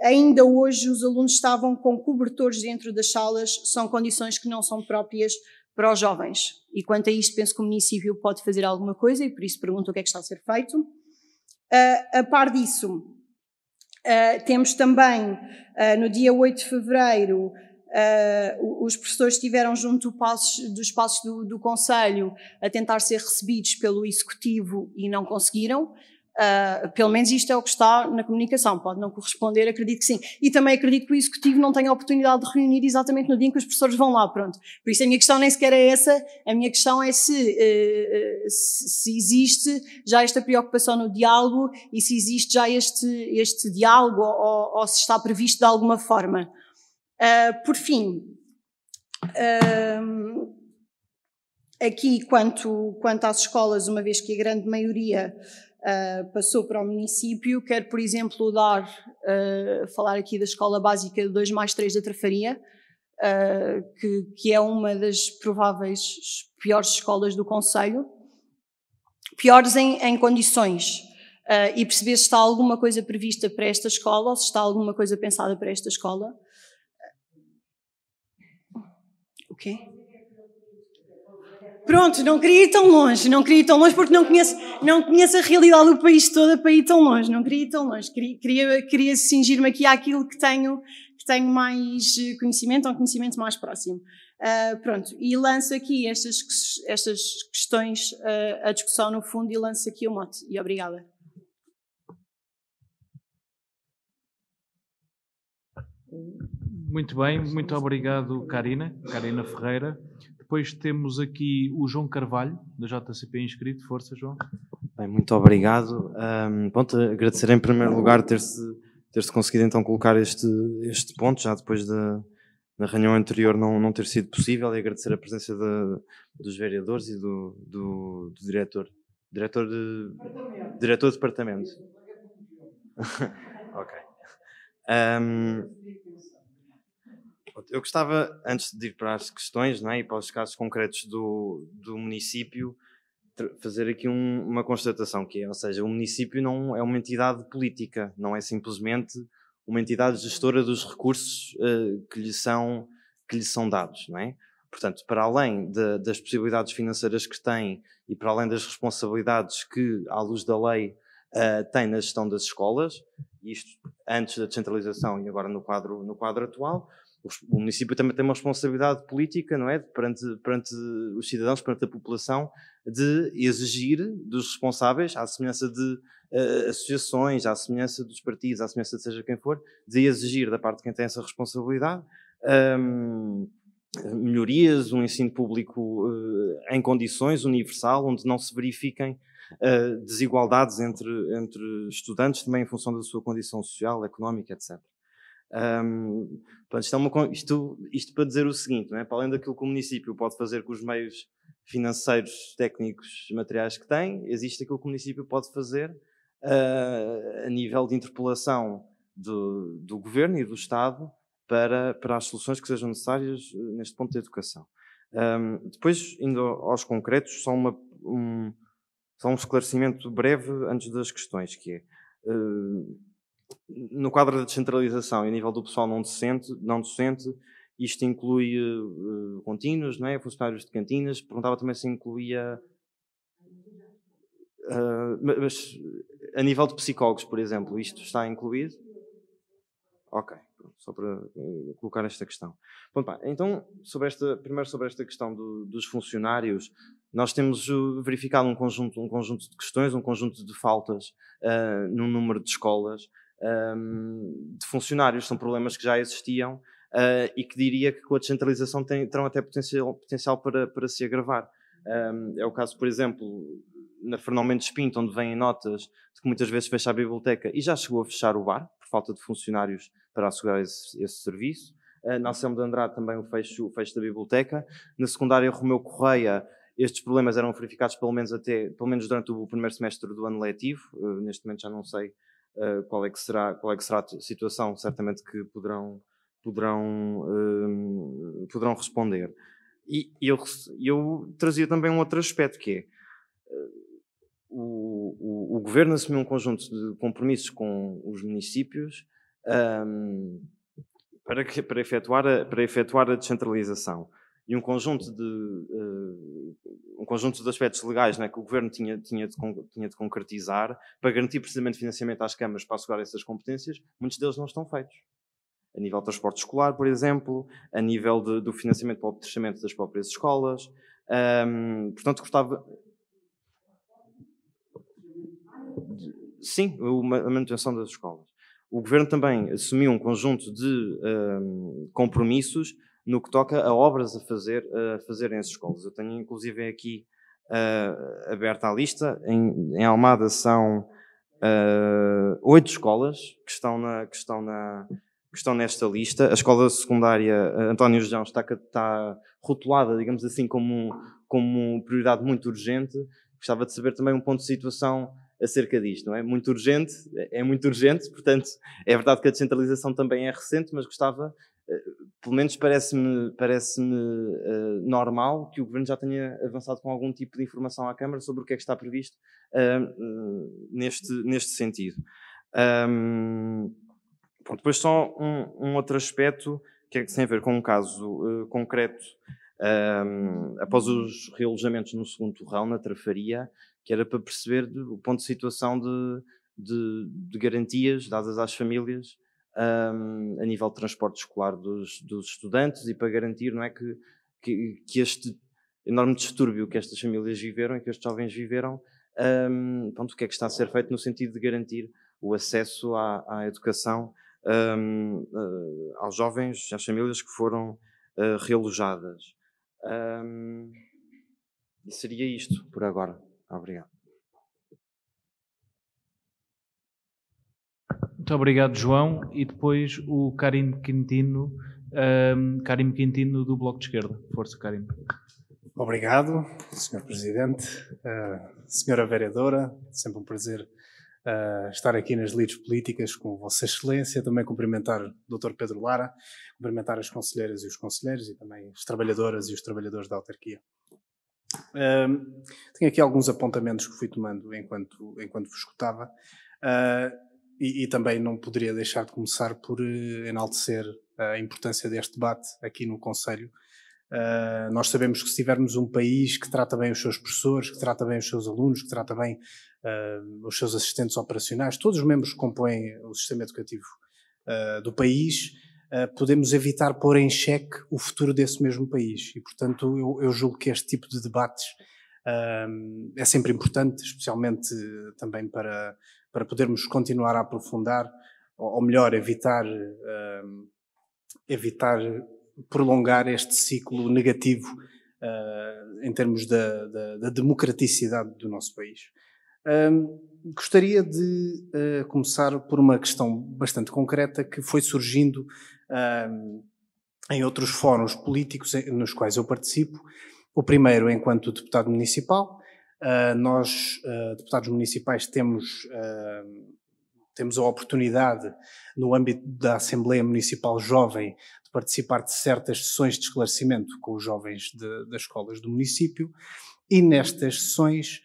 ainda hoje os alunos estavam com cobertores dentro das salas, são condições que não são próprias para os jovens. E quanto a isto penso que o município pode fazer alguma coisa e por isso pergunto o que é que está a ser feito. A par disso, temos também, no dia 8 de fevereiro, os professores estiveram junto dos passos do Conselho a tentar ser recebidos pelo Executivo e não conseguiram. Pelo menos isto é o que está na comunicação, pode não corresponder, acredito que sim. E também acredito que o Executivo não tenha a oportunidade de reunir exatamente no dia em que os professores vão lá, pronto. Por isso a minha questão nem sequer é essa, a minha questão é se existe já esta preocupação no diálogo e se existe já este diálogo ou se está previsto de alguma forma. Por fim, aqui quanto às escolas, uma vez que a grande maioria passou para o município, quero, por exemplo, falar aqui da Escola Básica 2+3 da Trafaria, que é uma das prováveis piores escolas do concelho, piores em condições, e perceber se está alguma coisa prevista para esta escola ou se está alguma coisa pensada para esta escola. O quê? Pronto, não queria ir tão longe porque não conheço a realidade do país toda para ir tão longe, não queria ir tão longe, queria cingir-me aqui àquilo que tenho mais conhecimento, ou um conhecimento mais próximo. Pronto, e lanço aqui estas questões à discussão no fundo e lanço aqui o mote, e obrigada. Muito bem, muito obrigado, Karina Ferreira. Depois temos aqui o João Carvalho, da JCP inscrito. Força, João. Bem, muito obrigado. Agradecer em primeiro lugar ter-se conseguido então colocar este ponto, já depois da reunião anterior não ter sido possível, e agradecer a presença dos vereadores e do diretor de departamento. Ok. Eu gostava, antes de ir para as questões, não é, e para os casos concretos do município, fazer aqui uma constatação, que é, ou seja, o município não é uma entidade política, não é simplesmente uma entidade gestora dos recursos que lhe são dados, não é? Portanto, para além das possibilidades financeiras que tem e para além das responsabilidades que, à luz da lei, tem na gestão das escolas, isto antes da descentralização e agora no quadro atual, o município também tem uma responsabilidade política, não é? Perante os cidadãos, perante a população, de exigir dos responsáveis, à semelhança de associações, à semelhança dos partidos, à semelhança de seja quem for, de exigir da parte de quem tem essa responsabilidade melhorias, um ensino público em condições, universal, onde não se verifiquem desigualdades entre estudantes, também em função da sua condição social, económica, etc. Isto para dizer o seguinte, não é? Para além daquilo que o município pode fazer com os meios financeiros, técnicos, materiais que tem, existe aquilo que o município pode fazer a nível de interpelação do governo e do Estado para as soluções que sejam necessárias neste ponto de educação. Depois, indo aos concretos, só um esclarecimento breve antes das questões, que é no quadro da descentralização e a nível do pessoal não docente, isto inclui contínuos, não é? Funcionários de cantinas. Perguntava também se incluía mas a nível de psicólogos, por exemplo, isto está incluído? Ok, só para colocar esta questão. Bom, então, primeiro sobre esta questão dos funcionários, nós temos verificado um conjunto de questões, um conjunto de faltas num número de escolas de funcionários. São problemas que já existiam e que diria que com a descentralização terão até potencial para se agravar. É o caso, por exemplo, na Fernão Mendes Pinto, onde vêm notas de que muitas vezes fecha a biblioteca e já chegou a fechar o bar, por falta de funcionários para assegurar esse serviço. Na Anselmo de Andrade também o fecho da biblioteca. Na secundária Romeu Correia, estes problemas eram verificados pelo menos durante o primeiro semestre do ano letivo. Neste momento já não sei qual é que será a situação, certamente que poderão responder. E eu trazia também um outro aspecto, que é o Governo assumiu um conjunto de compromissos com os municípios para efetuar a descentralização. e um conjunto de aspectos legais, né, que o Governo tinha de concretizar para garantir precisamente financiamento às câmaras para assegurar essas competências, muitos deles não estão feitos. A nível de transporte escolar, por exemplo, a nível do financiamento para o apetrechamento das próprias escolas. Portanto, gostava... Sim, a manutenção das escolas. O Governo também assumiu um conjunto de compromissos no que toca a obras a fazer em escolas. Eu tenho inclusive aqui aberta a lista. Em Almada são 8 escolas que estão nesta lista. A escola secundária António José está rotulada, digamos assim, como prioridade muito urgente. Gostava de saber também um ponto de situação acerca disto, não é? Muito urgente, portanto, é verdade que a descentralização também é recente, mas gostava, pelo menos parece-me normal que o Governo já tenha avançado com algum tipo de informação à Câmara sobre o que é que está previsto neste sentido. Depois só um outro aspecto que tem a ver com um caso concreto após os realojamentos no segundo torrão, na Trafaria, que era para perceber o ponto de situação de garantias dadas às famílias a nível de transporte escolar dos estudantes e para garantir, não é, que este enorme distúrbio que estas famílias viveram e que estes jovens viveram, o que é que está a ser feito no sentido de garantir o acesso à educação aos jovens, às famílias que foram realojadas. E seria isto por agora. Obrigado. Muito obrigado, João. E depois o Karim Quintino do Bloco de Esquerda. Força, Karim. Obrigado, Sr. Presidente. Senhora Vereadora, sempre um prazer estar aqui nas lides políticas com Vossa Excelência. Também cumprimentar o Dr. Pedro Lara, cumprimentar as conselheiras e os conselheiros e também as trabalhadoras e os trabalhadores da autarquia. Tenho aqui alguns apontamentos que fui tomando enquanto vos escutava e também não poderia deixar de começar por enaltecer a importância deste debate aqui no Conselho. Nós sabemos que se tivermos um país que trata bem os seus professores, que trata bem os seus alunos, que trata bem os seus assistentes operacionais, todos os membros que compõem o sistema educativo do país, podemos evitar pôr em xeque o futuro desse mesmo país. E, portanto, eu julgo que este tipo de debates é sempre importante, especialmente também para podermos continuar a aprofundar, ou melhor, evitar prolongar este ciclo negativo em termos da democraticidade do nosso país. Gostaria de começar por uma questão bastante concreta que foi surgindo em outros fóruns políticos nos quais eu participo. O primeiro, enquanto deputado municipal. Nós, deputados municipais, temos a oportunidade, no âmbito da Assembleia Municipal Jovem, de participar de certas sessões de esclarecimento com os jovens das escolas do município, e nestas sessões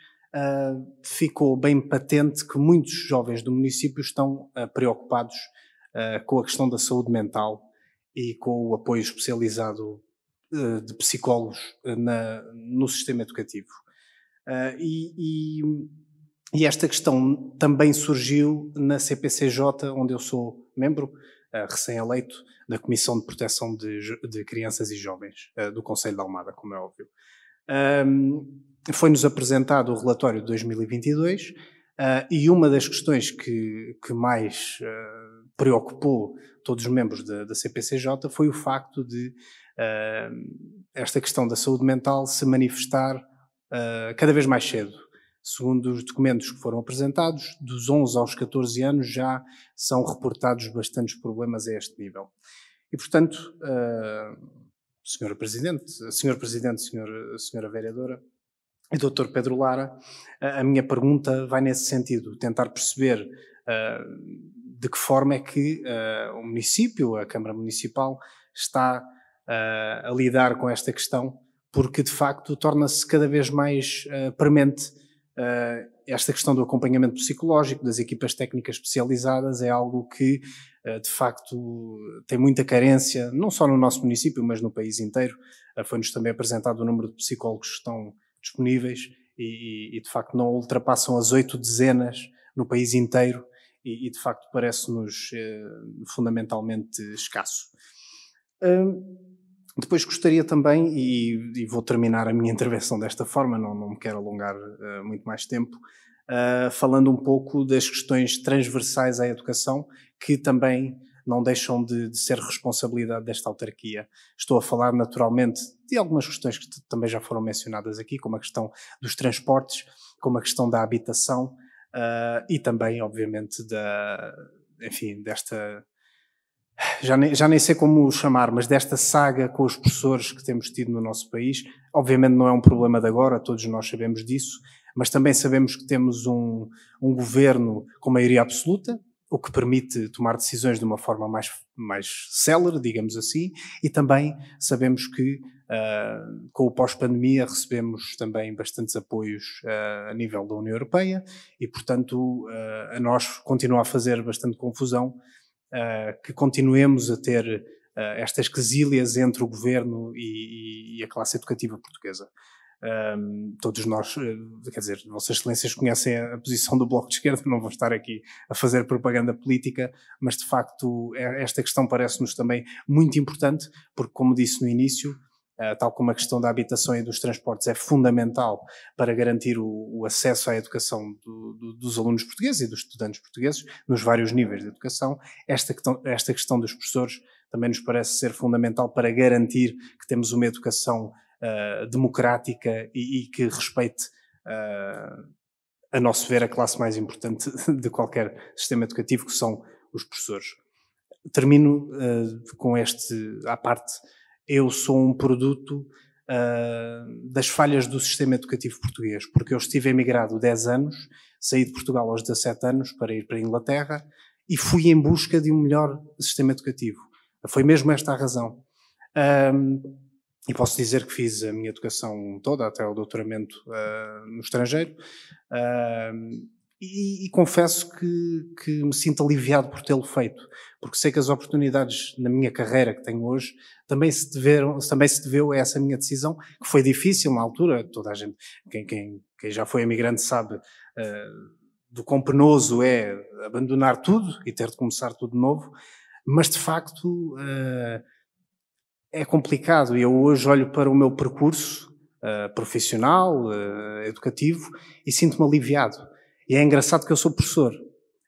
ficou bem patente que muitos jovens do município estão preocupados com a questão da saúde mental e com o apoio especializado de psicólogos no sistema educativo. E esta questão também surgiu na CPCJ, onde eu sou membro, recém-eleito, da Comissão de Proteção de Crianças e Jovens, do Conselho de Almada, como é óbvio. Foi-nos apresentado o relatório de 2022 e uma das questões que mais preocupou todos os membros da CPCJ foi o facto de esta questão da saúde mental se manifestar cada vez mais cedo. Segundo os documentos que foram apresentados, dos 11 aos 14 anos já são reportados bastantes problemas a este nível. E, portanto, Senhora Presidente, Senhora Vereadora e Dr. Pedro Lara, a minha pergunta vai nesse sentido, tentar perceber de que forma é que o município, a Câmara Municipal, está a lidar com esta questão, porque de facto torna-se cada vez mais premente esta questão do acompanhamento psicológico, das equipas técnicas especializadas, é algo que, de facto, tem muita carência, não só no nosso município, mas no país inteiro. Foi-nos também apresentado o número de psicólogos que estão disponíveis e de facto, não ultrapassam as 8 dezenas no país inteiro e de facto, parece-nos fundamentalmente escasso. Depois gostaria também, e vou terminar a minha intervenção desta forma, não me quero alongar muito mais tempo, falando um pouco das questões transversais à educação, que também não deixam de ser responsabilidade desta autarquia. Estou a falar naturalmente de algumas questões que também já foram mencionadas aqui, como a questão dos transportes, como a questão da habitação e também, obviamente, desta... Já nem sei como o chamar, mas desta saga com os professores que temos tido no nosso país. Obviamente não é um problema de agora, todos nós sabemos disso, mas também sabemos que temos um governo com maioria absoluta, o que permite tomar decisões de uma forma mais célere, digamos assim, e também sabemos que com o pós-pandemia recebemos também bastantes apoios a nível da União Europeia e, portanto, a nós continua a fazer bastante confusão que continuemos a ter estas quesílias entre o governo e a classe educativa portuguesa. Todos nós, quer dizer, Vossas Excelências conhecem a posição do Bloco de Esquerda, não vou estar aqui a fazer propaganda política, mas de facto esta questão parece-nos também muito importante, porque como disse no início, tal como a questão da habitação e dos transportes é fundamental para garantir o acesso à educação dos alunos portugueses e dos estudantes portugueses, nos vários níveis de educação, esta questão dos professores também nos parece ser fundamental para garantir que temos uma educação democrática e que respeite, a nosso ver, a classe mais importante de qualquer sistema educativo, que são os professores. Termino com à parte. Eu sou um produto das falhas do sistema educativo português, porque eu estive emigrado 10 anos, saí de Portugal aos 17 anos para ir para a Inglaterra e fui em busca de um melhor sistema educativo. Foi mesmo esta a razão. E posso dizer que fiz a minha educação toda, até o doutoramento no estrangeiro, e confesso que me sinto aliviado por tê-lo feito, porque sei que as oportunidades na minha carreira que tenho hoje também se deveu a essa minha decisão, que foi difícil na altura. Toda a gente, quem já foi emigrante sabe do quão penoso é abandonar tudo e ter de começar tudo de novo, mas de facto é complicado. E eu hoje olho para o meu percurso profissional, educativo, e sinto-me aliviado. E é engraçado que eu sou professor.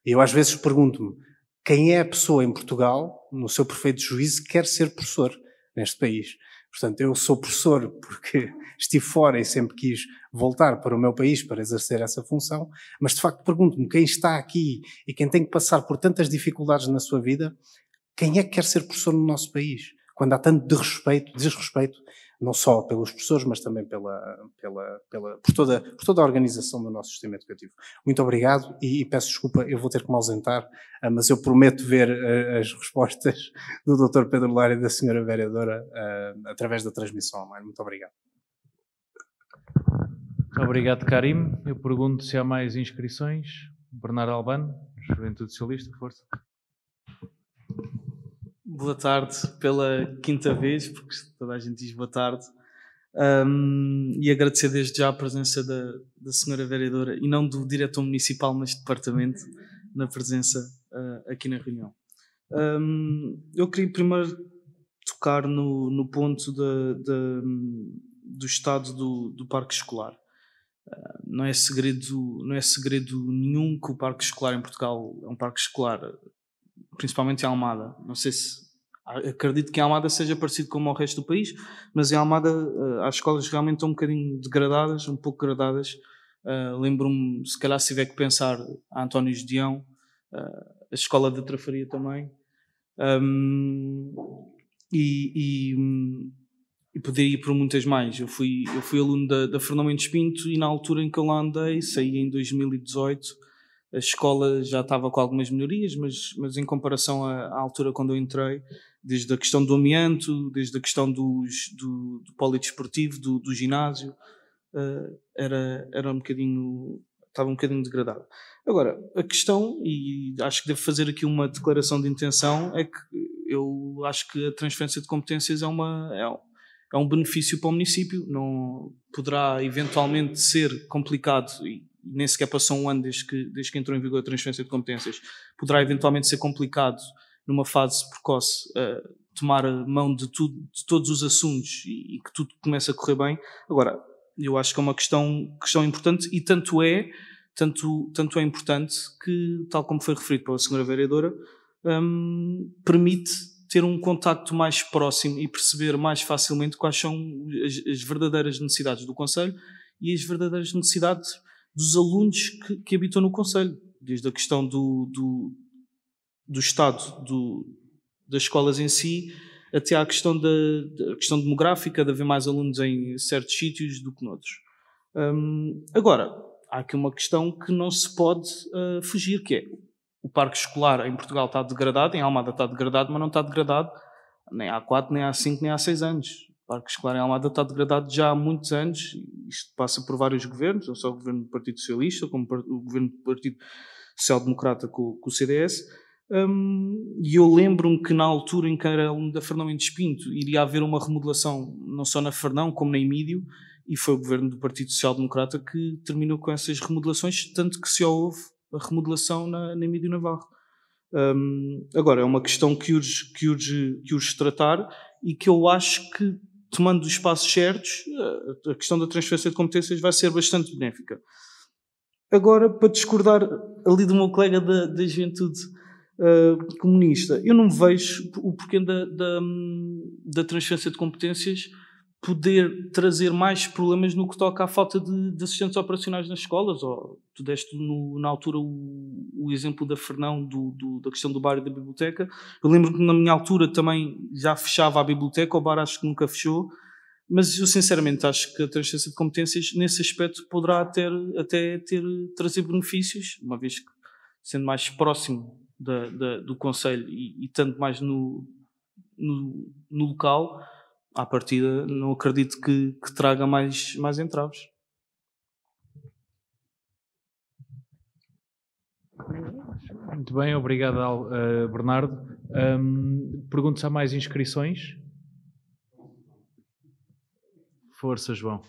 E eu às vezes pergunto-me, quem é a pessoa em Portugal, no seu perfeito juízo, que quer ser professor neste país? Portanto, eu sou professor porque estive fora e sempre quis voltar para o meu país para exercer essa função, mas de facto pergunto-me, quem está aqui e quem tem que passar por tantas dificuldades na sua vida, quem é que quer ser professor no nosso país? Quando há tanto desrespeito, não só pelos professores, mas também por toda a organização do nosso sistema educativo. Muito obrigado e peço desculpa, eu vou ter que me ausentar, mas eu prometo ver as respostas do Dr. Pedro Lara e da Sra. Vereadora através da transmissão online. Muito obrigado. Obrigado, Karim. Eu pergunto se há mais inscrições. Bernardo Albano, Juventude Socialista, força. Boa tarde pela quinta vez, porque toda a gente diz boa tarde, e agradecer desde já a presença da senhora vereadora e não do diretor municipal neste departamento, na presença aqui na reunião. Eu queria primeiro tocar no ponto do estado do parque escolar. Não é segredo nenhum que o parque escolar em Portugal é um parque escolar, principalmente em Almada. Não sei se acredito que em Almada seja parecido como ao resto do país, mas em Almada as escolas realmente estão um bocadinho degradadas, um pouco degradadas. Lembro-me, se calhar se tiver que pensar, a António Gedeão, a escola da Trafaria também, e poderia ir por muitas mais. Eu fui aluno da Fernão Mendes Pinto e na altura em que eu lá andei, saí em 2018, a escola já estava com algumas melhorias, mas em comparação à altura quando eu entrei, desde a questão do amianto, desde a questão do polidesportivo, do ginásio, estava um bocadinho degradado. Agora, a questão, e acho que devo fazer aqui uma declaração de intenção, é que eu acho que a transferência de competências é um benefício para o município. Não poderá eventualmente ser complicado, e nem sequer passou um ano desde que entrou em vigor a transferência de competências, poderá eventualmente ser complicado numa fase precoce tomar a mão de todos os assuntos e que tudo comece a correr bem. Agora, eu acho que é uma questão importante, e tanto é importante que, tal como foi referido pela senhora vereadora, permite ter um contacto mais próximo e perceber mais facilmente quais são as verdadeiras necessidades do concelho e as verdadeiras necessidades dos alunos que habitam no concelho, desde a questão do estado das escolas em si, até à questão questão demográfica, de haver mais alunos em certos sítios do que noutros. Agora, há aqui uma questão que não se pode fugir, que é: o parque escolar em Portugal está degradado, em Almada está degradado, mas não está degradado nem há 4, nem há 5, nem há 6 anos. O parque escolar em Almada está degradado já há muitos anos. Isto passa por vários governos, não só o governo do Partido Socialista, como o governo do Partido Social Democrata com o CDS. E eu lembro-me que na altura em que era aluno da Fernão Mendes Pinto iria haver uma remodelação não só na Fernão como na Emídio, e foi o governo do Partido Social Democrata que terminou com essas remodelações, tanto que só houve a remodelação na Emídio Navarro. Agora, é uma questão que urge tratar, e que eu acho que, tomando os passos certos, a questão da transferência de competências vai ser bastante benéfica. Agora, para discordar ali do meu colega da juventude comunista, eu não vejo o porquê da transferência de competências poder trazer mais problemas no que toca à falta de assistentes operacionais nas escolas. Ou tu deste na altura o exemplo da Fernão, da questão do bar e da biblioteca. Eu lembro que na minha altura também já fechava a biblioteca, o bar acho que nunca fechou, mas eu sinceramente acho que a transferência de competências nesse aspecto poderá até trazer benefícios, uma vez que, sendo mais próximo do concelho e estando mais no local, à partida não acredito que traga mais entraves. Muito bem, obrigado Bernardo. Pergunto se há mais inscrições. Força, João.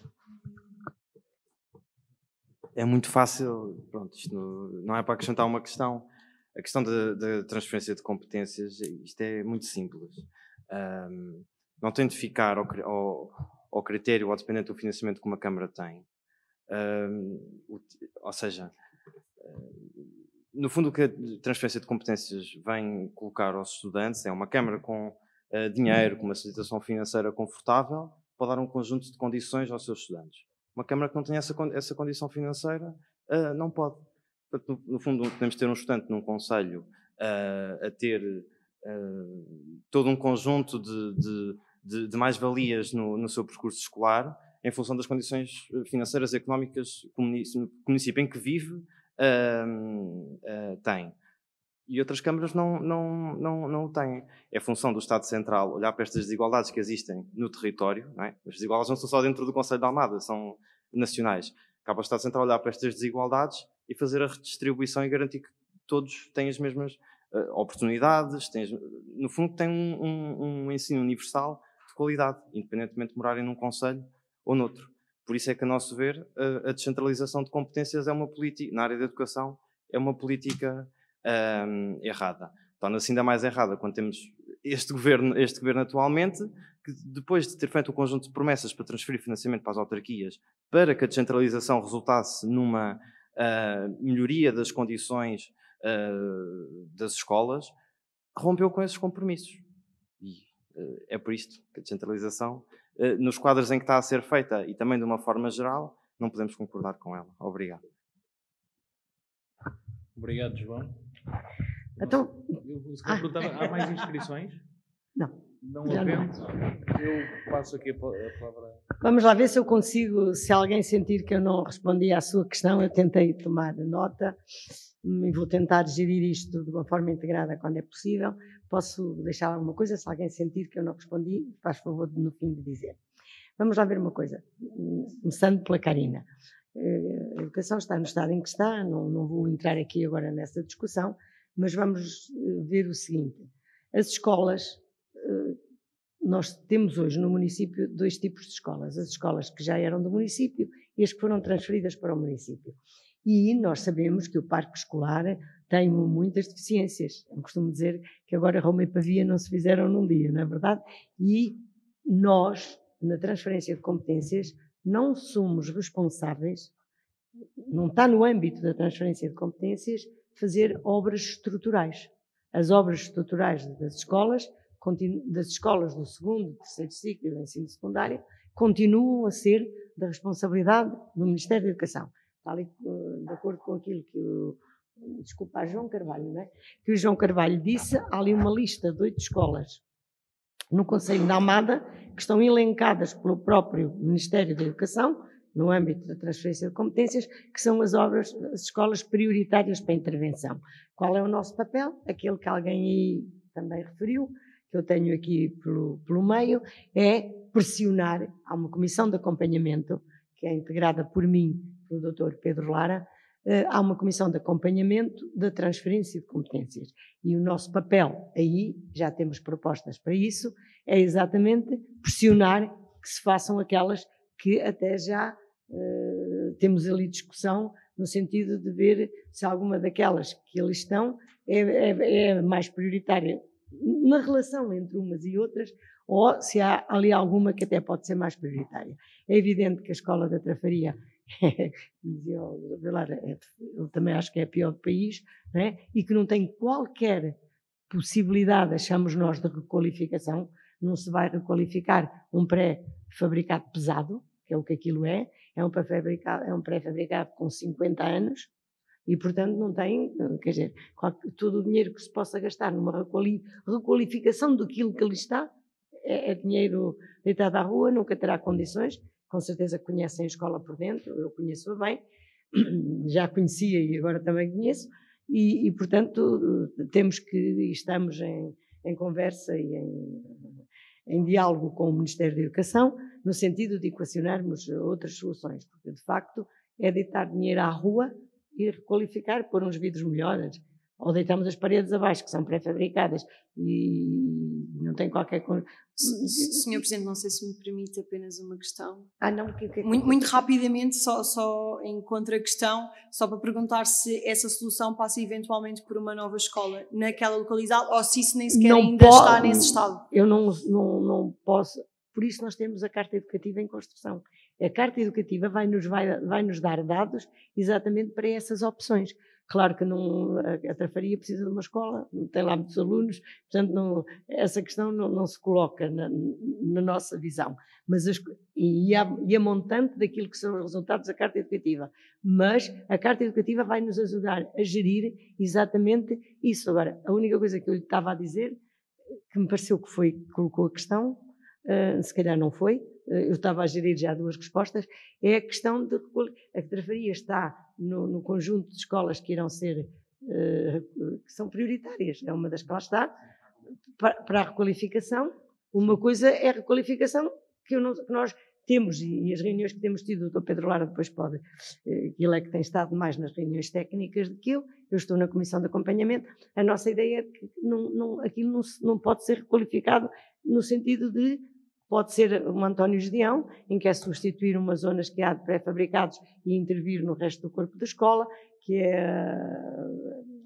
É muito fácil, pronto, isto não é para acrescentar uma questão. A questão da transferência de competências, isto é muito simples. Não tem de ficar ao critério ou dependente do financiamento que uma Câmara tem. Ou seja, no fundo o que a transferência de competências vem colocar aos estudantes é uma Câmara com dinheiro, com uma situação financeira confortável, para dar um conjunto de condições aos seus estudantes. Uma Câmara que não tem essa condição financeira não pode. Portanto, no fundo, podemos ter um estudante num concelho a ter todo um conjunto de mais-valias no seu percurso escolar, em função das condições financeiras e económicas que o município em que vive tem. E outras câmaras não o têm. É função do Estado Central olhar para estas desigualdades que existem no território, não é? As desigualdades não são só dentro do Concelho de Almada, são nacionais. Cabe ao Estado Central olhar para estas desigualdades e fazer a redistribuição e garantir que todos têm as mesmas oportunidades, no fundo têm um ensino universal de qualidade, independentemente de morarem num concelho ou noutro. Por isso é que, a nosso ver, a descentralização de competências é uma política, na área da educação, é uma política errada. Torna-se ainda mais errada quando temos este governo atualmente, que depois de ter feito um conjunto de promessas para transferir financiamento para as autarquias, para que a descentralização resultasse numa melhoria das condições das escolas, rompeu com esses compromissos. E é por isto que a descentralização, nos quadros em que está a ser feita e também de uma forma geral, não podemos concordar com ela. Obrigado. Obrigado, João. Então, há mais inscrições? Não. Não havendo, eu passo aqui a palavra. Vamos lá ver se eu consigo, se alguém sentir que eu não respondi à sua questão, eu tentei tomar nota e vou tentar gerir isto de uma forma integrada quando é possível. Posso deixar alguma coisa, se alguém sentir que eu não respondi, faz favor no fim de dizer. Vamos lá ver uma coisa, começando pela Karina. A educação está no estado em que está, não vou entrar aqui agora nessa discussão, mas vamos ver o seguinte. As escolas, nós temos hoje no município 2 tipos de escolas. As escolas que já eram do município e as que foram transferidas para o município. E nós sabemos que o parque escolar tem muitas deficiências. Eu costumo dizer que agora Roma e Pavia não se fizeram num dia, não é verdade? E nós, na transferência de competências, não somos responsáveis, não está no âmbito da transferência de competências, fazer obras estruturais. As obras estruturais das escolas do 2º, 3º ciclo do ensino secundário continuam a ser da responsabilidade do Ministério da Educação. Está ali de acordo com aquilo que João Carvalho, não é? Que o João Carvalho disse, há ali uma lista de 8 escolas no Concelho de Almada que estão elencadas pelo próprio Ministério da Educação, no âmbito da transferência de competências, que são as escolas prioritárias para a intervenção. Qual é o nosso papel? Aquele que alguém aí também referiu, que eu tenho aqui pelo meio, é pressionar. Há uma comissão de acompanhamento, que é integrada por mim, pelo Dr. Pedro Lara, há uma comissão de acompanhamento da transferência de competências. E o nosso papel aí, já temos propostas para isso, é exatamente pressionar que se façam aquelas que até já temos ali discussão, no sentido de ver se alguma daquelas que ali estão é mais prioritária na relação entre umas e outras, ou se há ali alguma que até pode ser mais prioritária. É evidente que a escola da Trafaria, eu também acho que é a pior do país, não é? E que não tem qualquer possibilidade, achamos nós, de requalificação. Não se vai requalificar um pré-fabricado pesado, que é o que aquilo é um pré-fabricado com 50 anos, e, portanto, não tem, quer dizer, todo o dinheiro que se possa gastar numa requalificação daquilo que ali está, é dinheiro deitado à rua, nunca terá condições. Com certeza conhecem a escola por dentro, eu conheço-a bem, já conhecia e agora também conheço, e portanto, estamos em conversa e em diálogo com o Ministério da Educação, no sentido de equacionarmos outras soluções, porque, de facto, é deitar dinheiro à rua e requalificar, pôr uns vidros melhores, ou deitamos as paredes abaixo, que são pré-fabricadas, e não tem qualquer... Senhor Presidente, não sei se me permite apenas uma questão. Não, muito rapidamente, só em contra-questão, só para perguntar se essa solução passa eventualmente por uma nova escola naquela localidade, ou se isso nem sequer ainda está nesse estado. Eu não posso... Por isso nós temos a Carta Educativa em construção. A Carta Educativa vai nos dar dados exatamente para essas opções. Claro que a Trafaria precisa de uma escola, não tem lá muitos alunos, portanto essa questão não se coloca na nossa visão. Mas a montante daquilo que são os resultados da Carta Educativa. Mas a Carta Educativa vai nos ajudar a gerir exatamente isso. Agora, a única coisa que eu lhe estava a dizer, que me pareceu que colocou a questão, se calhar não foi, eu estava a gerir já 2 respostas, é a questão de a Trafaria está no conjunto de escolas que irão ser, que são prioritárias, é uma das que lá está, para a requalificação. Uma coisa é a requalificação que nós temos, e as reuniões que temos tido, o Dr. Pedro Lara depois pode, ele é que tem estado mais nas reuniões técnicas do que eu estou na comissão de acompanhamento, a nossa ideia é que aquilo não pode ser requalificado no sentido de pode ser um António Gedeão, em que é substituir umas zonas que há de pré-fabricados e intervir no resto do corpo da escola, que é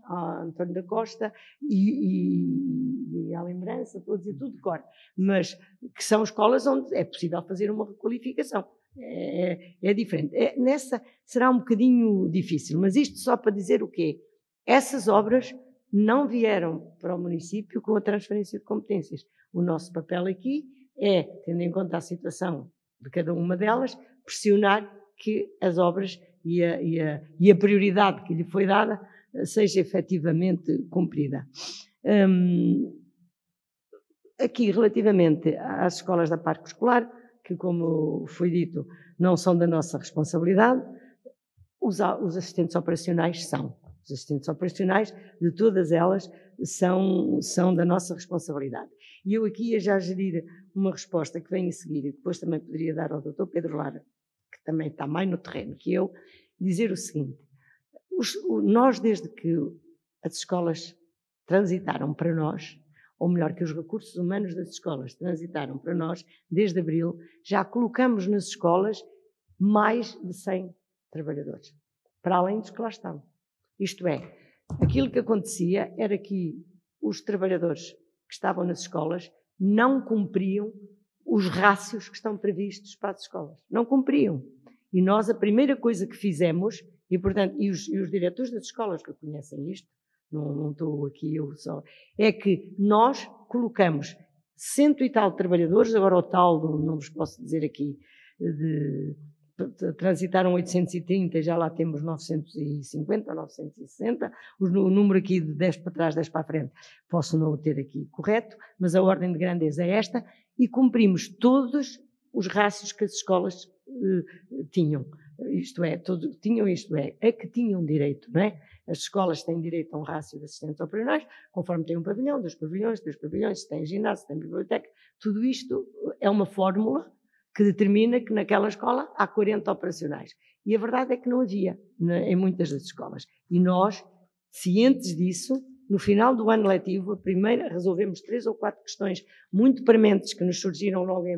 a António da Costa e a Lembrança, estou a dizer tudo de cor, mas que são escolas onde é possível fazer uma requalificação. É diferente. Nessa será um bocadinho difícil, mas isto só para dizer o quê? Essas obras não vieram para o município com a transferência de competências. O nosso papel aqui é, tendo em conta a situação de cada uma delas, pressionar que as obras e a prioridade que lhe foi dada seja efetivamente cumprida. Aqui, relativamente às escolas da Parque Escolar, que, como foi dito, não são da nossa responsabilidade, os assistentes operacionais são. Os assistentes operacionais de todas elas são da nossa responsabilidade. E eu aqui ia já gerir uma resposta que vem a seguir, e depois também poderia dar ao Dr. Pedro Lara, que também está mais no terreno que eu, dizer o seguinte: nós, desde que as escolas transitaram para nós, ou melhor, que os recursos humanos das escolas transitaram para nós, desde abril, já colocamos nas escolas mais de 100 trabalhadores, para além dos que lá estão. Isto é, aquilo que acontecia era que os trabalhadores que estavam nas escolas não cumpriam os rácios que estão previstos para as escolas. Não cumpriam. E nós, a primeira coisa que fizemos, e portanto, e os diretores das escolas que conhecem isto, não estou aqui eu só, é que nós colocamos 100 e tal trabalhadores, agora o tal, não vos posso dizer aqui, transitaram 830, já lá temos 950 ou 960, o número aqui de 10 para trás, 10 para a frente, posso não o ter aqui correto, mas a ordem de grandeza é esta, e cumprimos todos os rácios que as escolas tinham, isto é, a que tinham direito, não é? As escolas têm direito a um rácio de assistentes operacionais, conforme tem um pavilhão, 2 pavilhões, 3 pavilhões, se tem ginásio, se tem biblioteca, tudo isto é uma fórmula que determina que naquela escola há 40 operacionais. E a verdade é que não havia em muitas das escolas. E nós, cientes disso, no final do ano letivo, resolvemos 3 ou 4 questões muito prementes que nos surgiram logo em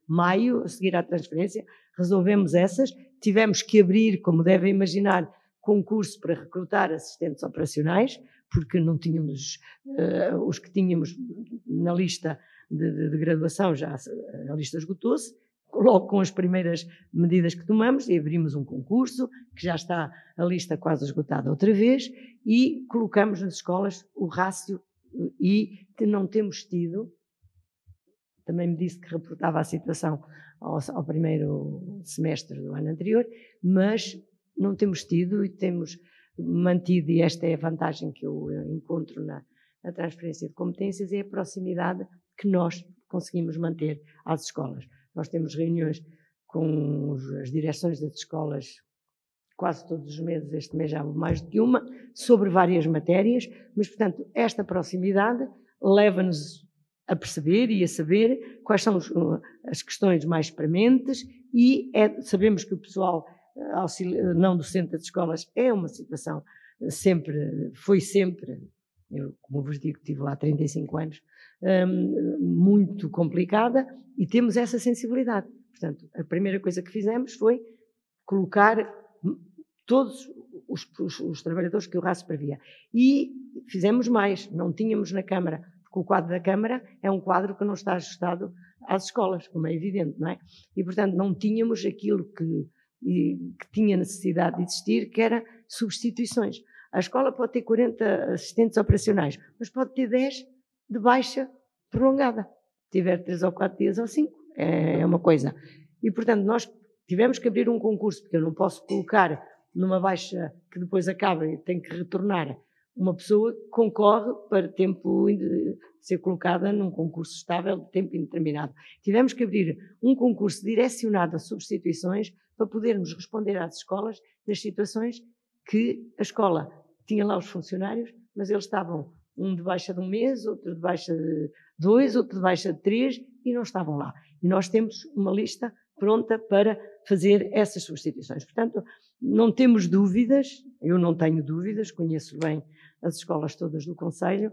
maio, a seguir à transferência, resolvemos essas, tivemos que abrir, como devem imaginar, concurso para recrutar assistentes operacionais, porque não tínhamos, os que tínhamos na lista de graduação, já a lista esgotou-se, logo com as primeiras medidas que tomamos, e abrimos um concurso, que já está a lista quase esgotada outra vez, e colocamos nas escolas o rácio, e que não temos tido, também me disse que reportava a situação ao primeiro semestre do ano anterior, mas não temos tido e temos mantido, e esta é a vantagem que eu encontro na transferência de competências, é a proximidade que nós conseguimos manter às escolas. Nós temos reuniões com as direções das escolas quase todos os meses, este mês já houve mais do que uma, sobre várias matérias, mas, portanto, esta proximidade leva-nos a perceber e a saber quais são as questões mais prementes, e sabemos que o pessoal não docente das escolas é uma situação foi sempre, eu, como vos digo, estive lá há 35 anos, muito complicada, e temos essa sensibilidade. Portanto, a primeira coisa que fizemos foi colocar todos os trabalhadores que o rácio previa. E fizemos mais, não tínhamos na Câmara, porque o quadro da Câmara é um quadro que não está ajustado às escolas, como é evidente, não é? E, portanto, não tínhamos aquilo que tinha necessidade de existir, que era substituições. A escola pode ter 40 assistentes operacionais, mas pode ter 10 de baixa prolongada. Se tiver 3 ou 4 dias ou 5, é uma coisa. E, portanto, nós tivemos que abrir um concurso, porque eu não posso colocar numa baixa que depois acaba e tem que retornar uma pessoa que concorre para tempo ser colocada num concurso estável de tempo indeterminado. Tivemos que abrir um concurso direcionado a substituições para podermos responder às escolas nas situações que a escola tinha lá os funcionários, mas eles estavam um de baixa de 1 mês, outro de baixa de 2, outro de baixa de 3 e não estavam lá. E nós temos uma lista pronta para fazer essas substituições. Portanto, não temos dúvidas, eu não tenho dúvidas, conheço bem as escolas todas do Conselho,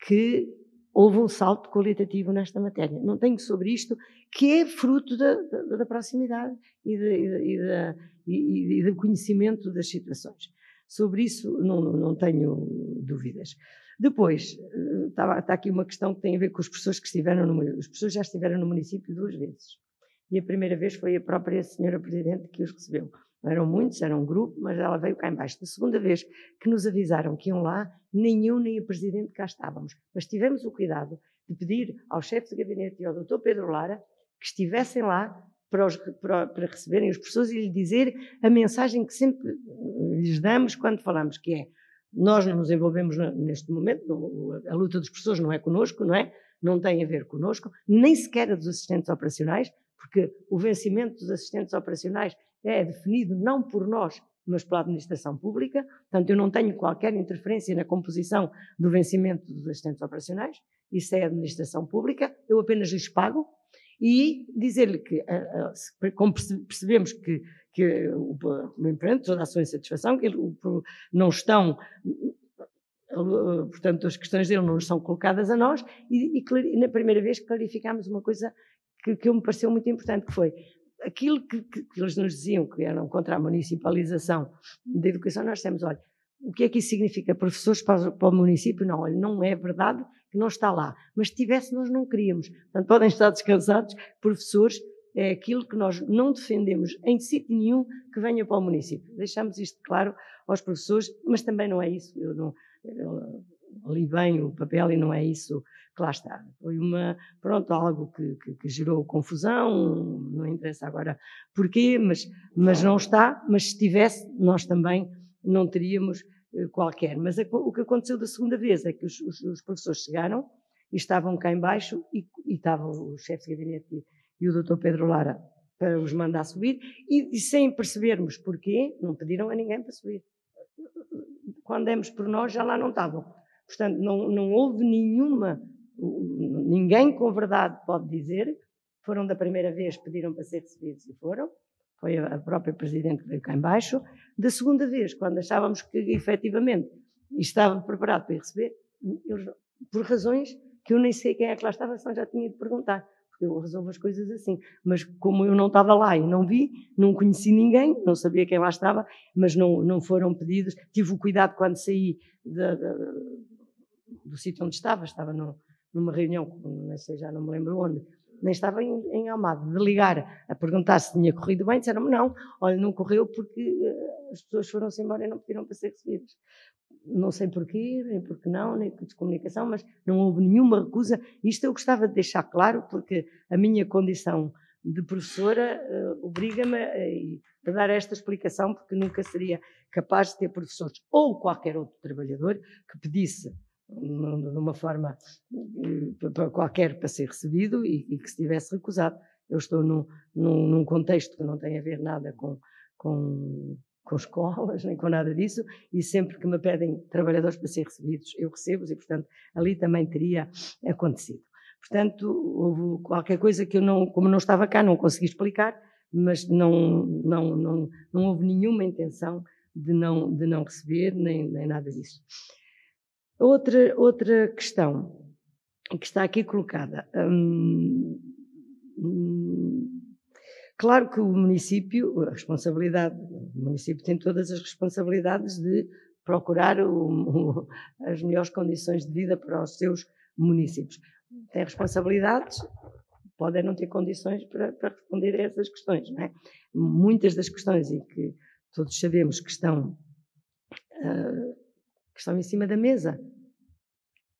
que houve um salto qualitativo nesta matéria. Não tenho sobre isto, que é fruto da proximidade e do conhecimento das situações. Sobre isso não tenho dúvidas. Depois, está aqui uma questão que tem a ver com os professores que estiveram no município. Os professores já estiveram no município 2 vezes. E a primeira vez foi a própria senhora Presidente que os recebeu. Não eram muitos, era um grupo, mas ela veio cá em baixo. Da segunda vez que nos avisaram que iam lá, nem eu nem a Presidente cá estávamos. Mas tivemos o cuidado de pedir ao chefe de gabinete e ao Dr. Pedro Lara que estivessem lá para receberem os professores e lhe dizer a mensagem que sempre lhes damos quando falamos, que é: nós não nos envolvemos neste momento, a luta dos professores não é connosco, não é? Não tem a ver connosco, nem sequer a dos assistentes operacionais, porque o vencimento dos assistentes operacionais é definido não por nós, mas pela administração pública. Portanto, eu não tenho qualquer interferência na composição do vencimento dos assistentes operacionais, isso é a administração pública, eu apenas lhes pago, E dizer-lhe que, como percebemos que o empreendedor, toda a sua insatisfação, que não estão, portanto, as questões dele não são colocadas a nós, e na primeira vez clarificámos uma coisa que me pareceu muito importante, que foi aquilo que eles nos diziam, que eram contra a municipalização da educação. Nós dissemos, olha, o que é que isso significa? Professores para o município? Não, olha, não é verdade que não está lá, mas se tivesse nós não queríamos. Portanto, podem estar descansados, professores é aquilo que nós não defendemos em sítio nenhum que venha para o município. Deixamos isto claro aos professores, mas também não é isso. Eu li bem o papel e não é isso que lá está. Foi algo que gerou confusão, não interessa agora porquê, mas não está, mas se tivesse, nós também não teríamos qualquer. Mas o que aconteceu da segunda vez é que os professores chegaram e estavam cá em baixo e estavam o chefe de gabinete e o Dr. Pedro Lara para os mandar subir e sem percebermos porquê, não pediram a ninguém para subir. Quando demos por nós, já lá não estavam. Portanto, não houve ninguém com verdade pode dizer, foram da primeira vez, pediram para ser recebidos e foram, foi a própria Presidente que veio cá em baixo. Da segunda vez, quando achávamos que efetivamente estava preparado para ir receber, por razões que eu nem sei quem é que lá estava, senão já tinha de perguntar, porque eu resolvo as coisas assim. Mas como eu não estava lá e não vi, não conheci ninguém, não sabia quem lá estava, mas não foram pedidos. Tive o cuidado quando saí do sítio onde estava numa reunião, não sei, já não me lembro onde, nem estava em Almada, de ligar a perguntar se tinha corrido bem, disseram-me não, olha, não correu porque as pessoas foram-se embora e não pediram para ser recebidas. Não sei porquê, nem porque não, nem por descomunicação, mas não houve nenhuma recusa. Isto eu gostava de deixar claro, porque a minha condição de professora obriga-me a dar esta explicação, porque nunca seria capaz de ter professores ou qualquer outro trabalhador que pedisse de uma forma qualquer para ser recebido e que se tivesse recusado. Eu estou num contexto que não tem a ver nada com escolas, nem com nada disso, e sempre que me pedem trabalhadores para ser recebidos, eu recebo-os e, portanto, ali também teria acontecido. Portanto, houve qualquer coisa que eu como não estava cá, não consegui explicar, mas não houve nenhuma intenção de não receber, nem nada disso. Outra questão que está aqui colocada. Claro que o município tem todas as responsabilidades de procurar as melhores condições de vida para os seus municípios. Tem responsabilidades, podem não ter condições para responder a essas questões, não é? Muitas das questões e que todos sabemos que estão em cima da mesa,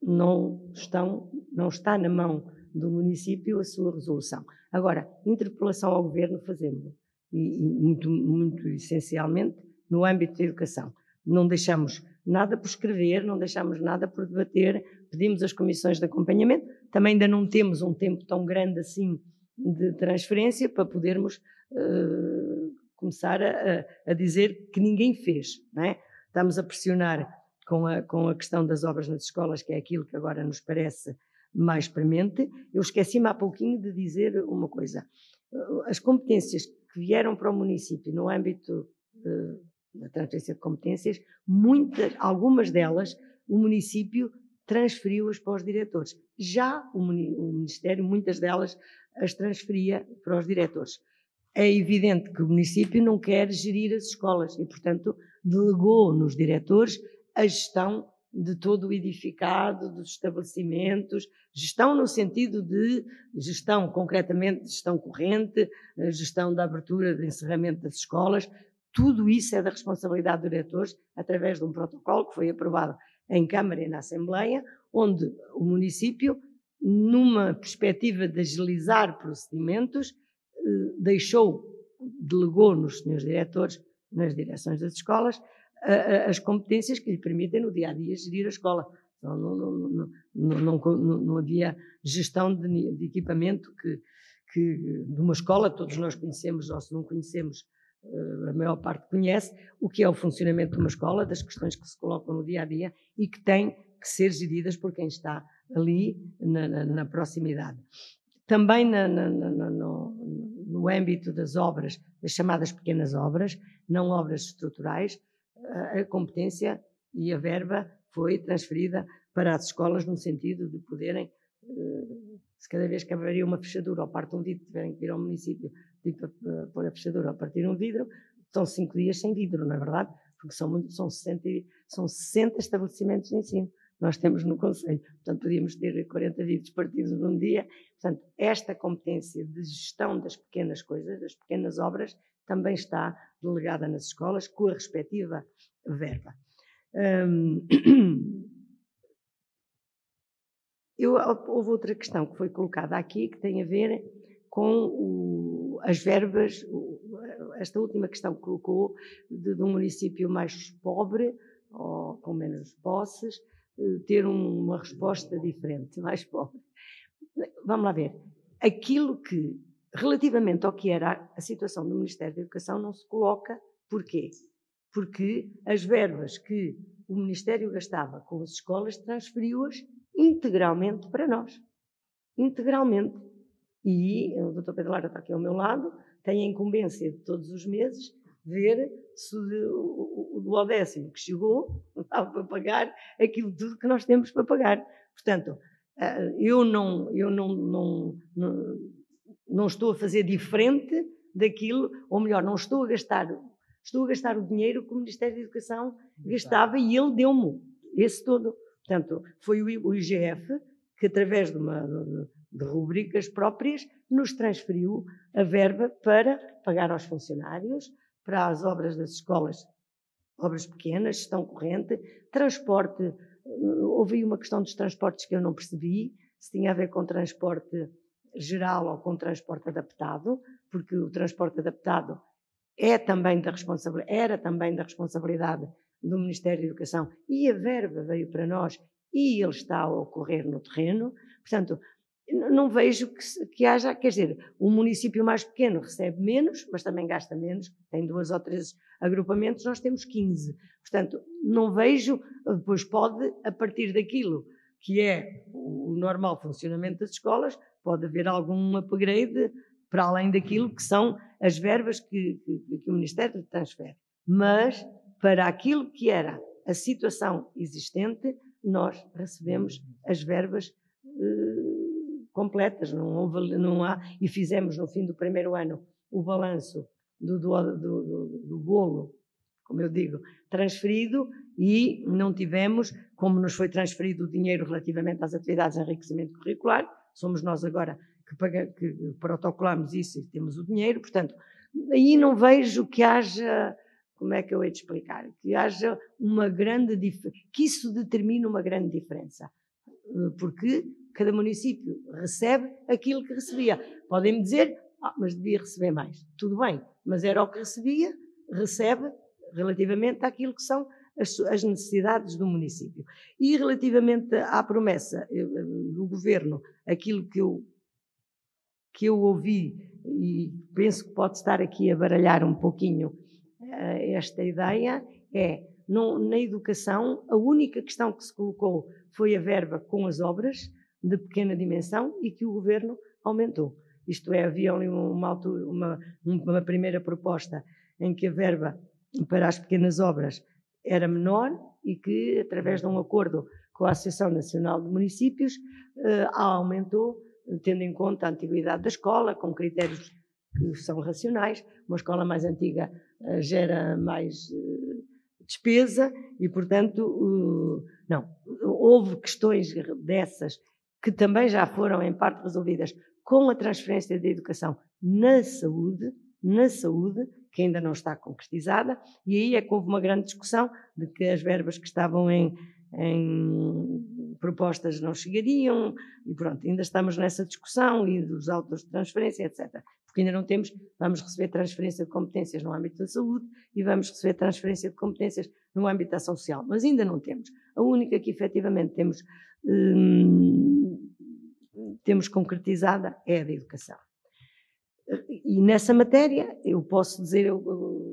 não está na mão do município a sua resolução. Agora, interpelação ao governo fazemos, e muito essencialmente no âmbito da educação. Não deixamos nada por escrever, não deixamos nada por debater, pedimos as comissões de acompanhamento, também ainda não temos um tempo tão grande assim de transferência para podermos começar a dizer que ninguém fez, não é? Estamos a pressionar com a questão das obras nas escolas, que é aquilo que agora nos parece mais premente. Eu esqueci-me há pouquinho de dizer uma coisa. As competências que vieram para o município no âmbito da transferência de competências, algumas delas, o município transferiu-as para os diretores. Já o Ministério, muitas delas, as transferia para os diretores. É evidente que o município não quer gerir as escolas e, portanto, delegou nos diretores a gestão de todo o edificado, dos estabelecimentos, gestão no sentido de gestão, concretamente, gestão corrente, gestão da abertura, de encerramento das escolas. Tudo isso é da responsabilidade dos diretores, através de um protocolo que foi aprovado em Câmara e na Assembleia, onde o município, numa perspectiva de agilizar procedimentos, delegou nos senhores diretores, nas direções das escolas, as competências que lhe permitem no dia-a-dia gerir a escola. Não havia gestão de equipamento que de uma escola, todos nós conhecemos, ou se não conhecemos, a maior parte conhece, o que é o funcionamento de uma escola, das questões que se colocam no dia-a-dia e que têm que ser geridas por quem está ali na proximidade. também no âmbito das obras, das chamadas pequenas obras, não obras estruturais, a competência e a verba foi transferida para as escolas no sentido de poderem, se cada vez que haveria uma fechadura ou parte um vidro, tiverem que vir ao município para pôr a fechadura ou partir um vidro, estão 5 dias sem vidro, não é verdade? Porque são 60 estabelecimentos de ensino. Nós temos no Conselho, portanto podíamos ter 40 vidros partidos num dia. Portanto, esta competência de gestão das pequenas coisas, das pequenas obras, também está delegada nas escolas com a respectiva verba. Houve outra questão que foi colocada aqui que tem a ver com as verbas, esta última questão que colocou de um município mais pobre ou com menos posses, ter uma resposta diferente, mais pobre. Vamos lá ver. Aquilo que, relativamente ao que era a situação do Ministério da Educação, não se coloca. Porquê? Porque as verbas que o Ministério gastava com as escolas transferiu-as integralmente para nós. Integralmente. E o Dr. Pedro Lara está aqui ao meu lado, tem a incumbência de todos os meses ver se o duodécimo que chegou dá para pagar aquilo tudo que nós temos para pagar. Portanto, eu não estou a fazer diferente daquilo, ou melhor, não estou a gastar o dinheiro que o Ministério da Educação gastava e ele deu-me esse todo. Portanto, foi o IGF que, através de rubricas próprias, nos transferiu a verba para pagar aos funcionários, para as obras das escolas, obras pequenas, gestão corrente, transporte. Houve uma questão dos transportes que eu não percebi, se tinha a ver com transporte geral ou com transporte adaptado, porque o transporte adaptado era também da responsabilidade do Ministério da Educação e a verba veio para nós e ele está a ocorrer no terreno. Portanto, não vejo que haja, quer dizer, um município mais pequeno recebe menos, mas também gasta menos, tem 2 ou 3 agrupamentos, nós temos 15. Portanto, não vejo, depois pode, a partir daquilo que é o normal funcionamento das escolas, pode haver algum upgrade para além daquilo que são as verbas que o Ministério transfere. Mas, para aquilo que era a situação existente, nós recebemos as verbas completas, não há, e fizemos no fim do primeiro ano o balanço do bolo, como eu digo, transferido, e não tivemos, como nos foi transferido o dinheiro relativamente às atividades de enriquecimento curricular, somos nós agora que protocolamos isso e temos o dinheiro, portanto, aí não vejo que haja, como é que eu hei de explicar, que haja uma grande diferença, que isso determine uma grande diferença, porque cada município recebe aquilo que recebia. Podem-me dizer, mas devia receber mais. Tudo bem, mas era o que recebia, recebe relativamente àquilo que são as necessidades do município. E relativamente à promessa do Governo, aquilo que eu ouvi, e penso que pode estar aqui a baralhar um pouquinho esta ideia, é, na educação, a única questão que se colocou foi a verba com as obras de pequena dimensão e que o Governo aumentou. Isto é, havia ali uma primeira proposta em que a verba para as pequenas obras era menor e que, através de um acordo com a Associação Nacional de Municípios, a aumentou, tendo em conta a antiguidade da escola, com critérios que são racionais. Uma escola mais antiga gera mais despesa e, portanto, não. Houve questões dessas que também já foram em parte resolvidas com a transferência da educação na saúde, que ainda não está concretizada, e aí é que houve uma grande discussão de que as verbas que estavam em propostas não chegariam, e pronto, ainda estamos nessa discussão, e dos autos de transferência, etc. Porque ainda não temos, vamos receber transferência de competências no âmbito da saúde e vamos receber transferência de competências no âmbito da ação social, mas ainda não temos. A única que efetivamente temos concretizada é a da educação. E nessa matéria, eu posso dizer, eu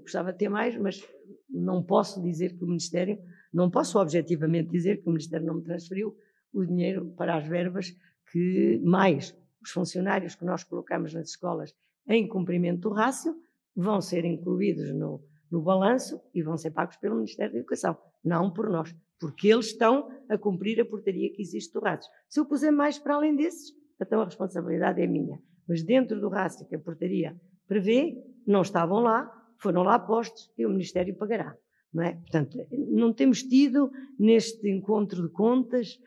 gostava de ter mais, mas não posso dizer que o Ministério, não posso objetivamente dizer que o Ministério não me transferiu o dinheiro para as verbas que mais, os funcionários que nós colocamos nas escolas em cumprimento do rácio vão ser incluídos no balanço e vão ser pagos pelo Ministério da Educação, não por nós, porque eles estão a cumprir a portaria que existe do rácio. Se eu puser mais para além desses, então a responsabilidade é minha. Mas dentro do rácio que a portaria prevê, não estavam lá, foram lá postos e o Ministério pagará. Não é? Portanto, não temos tido neste encontro de contas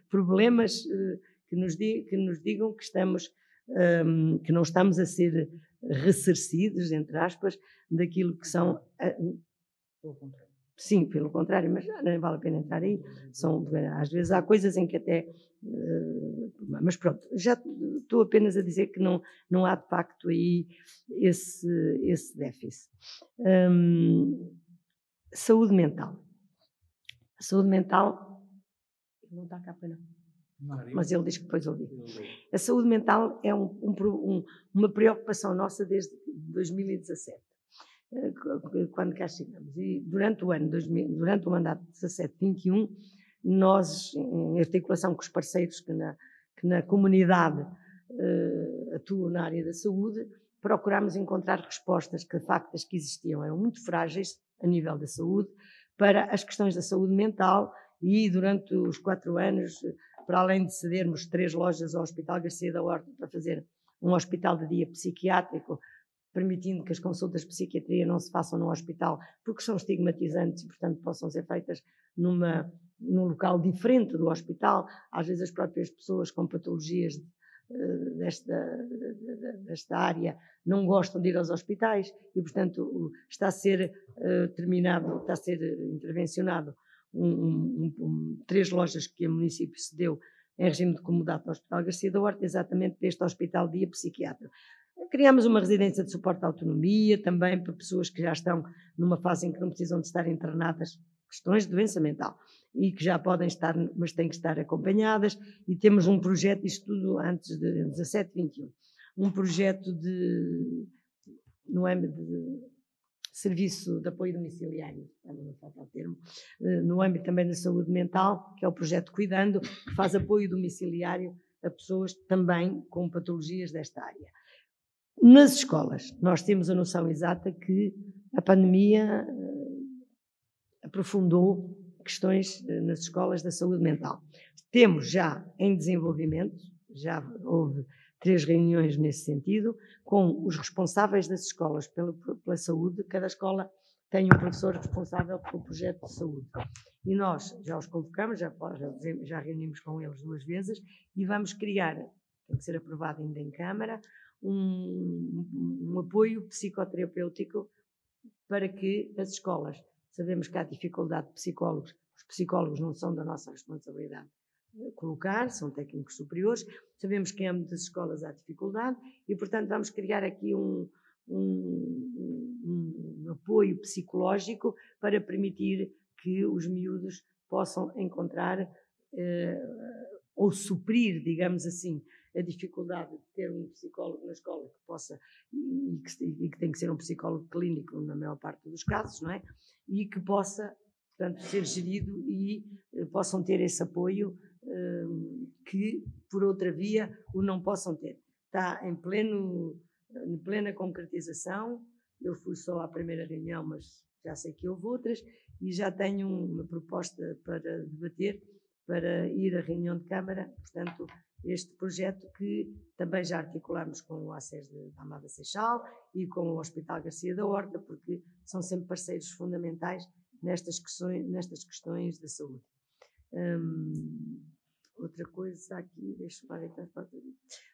problemas que nos digam que não estamos a ser ressarcidos, entre aspas, daquilo que são... Sim, pelo contrário, mas não vale a pena entrar aí. Às vezes há coisas em que até... mas pronto, já estou apenas a dizer que não há de facto aí esse déficit. Saúde mental. A saúde mental... Não está cá para não. Mas ele diz que depois ouvi. A saúde mental é uma preocupação nossa desde 2017, quando cá chegamos. E durante o mandato 17-21, nós, em articulação com os parceiros que na comunidade atuam na área da saúde, procurámos encontrar respostas que, de facto, as que existiam eram muito frágeis a nível da saúde, para as questões da saúde mental, e durante os 4 anos, para além de cedermos 3 lojas ao Hospital Garcia da Horta para fazer um hospital de dia psiquiátrico, permitindo que as consultas de psiquiatria não se façam no hospital, porque são estigmatizantes e, portanto, possam ser feitas num local diferente do hospital. Às vezes as próprias pessoas com patologias desta área não gostam de ir aos hospitais e, portanto, está a ser intervencionado 3 lojas que o município cedeu em regime de comodato ao Hospital Garcia da Horta, exatamente para este hospital de dia psiquiátrico. Criámos uma residência de suporte à autonomia, também para pessoas que já estão numa fase em que não precisam de estar internadas, questões de doença mental, e que já podem estar, mas têm que estar acompanhadas, e temos um projeto, isto tudo antes de 17-21, um projeto no âmbito de serviço de apoio domiciliário, não falta o termo, no âmbito também da saúde mental, que é o projeto Cuidando, que faz apoio domiciliário a pessoas também com patologias desta área. Nas escolas, nós temos a noção exata que a pandemia aprofundou questões nas escolas da saúde mental. Temos já em desenvolvimento, já houve 3 reuniões nesse sentido, com os responsáveis das escolas pela saúde. Cada escola tem um professor responsável pelo projeto de saúde. E nós já os convocamos, já reunimos com eles 2 vezes, e vamos criar, tem que ser aprovado ainda em Câmara, um apoio psicoterapêutico para que as escolas, sabemos que há dificuldade de psicólogos, os psicólogos não são da nossa responsabilidade colocar, são técnicos superiores, sabemos que em âmbito das escolas há dificuldade e, portanto, vamos criar aqui um apoio psicológico para permitir que os miúdos possam encontrar ou suprir, digamos assim, a dificuldade de ter um psicólogo na escola que possa, e que tem que ser um psicólogo clínico na maior parte dos casos, não é? E que possa, portanto, ser gerido e possam ter esse apoio que, por outra via, o não possam ter. Está em plena concretização. Eu fui só à primeira reunião, mas já sei que houve outras, e já tenho uma proposta para debater, para ir à reunião de Câmara, portanto, este projeto que também já articulamos com o ACES de Almada Seixal e com o Hospital Garcia da Horta, porque são sempre parceiros fundamentais nestas questões da saúde. Outra coisa aqui, deixa-me lá ver,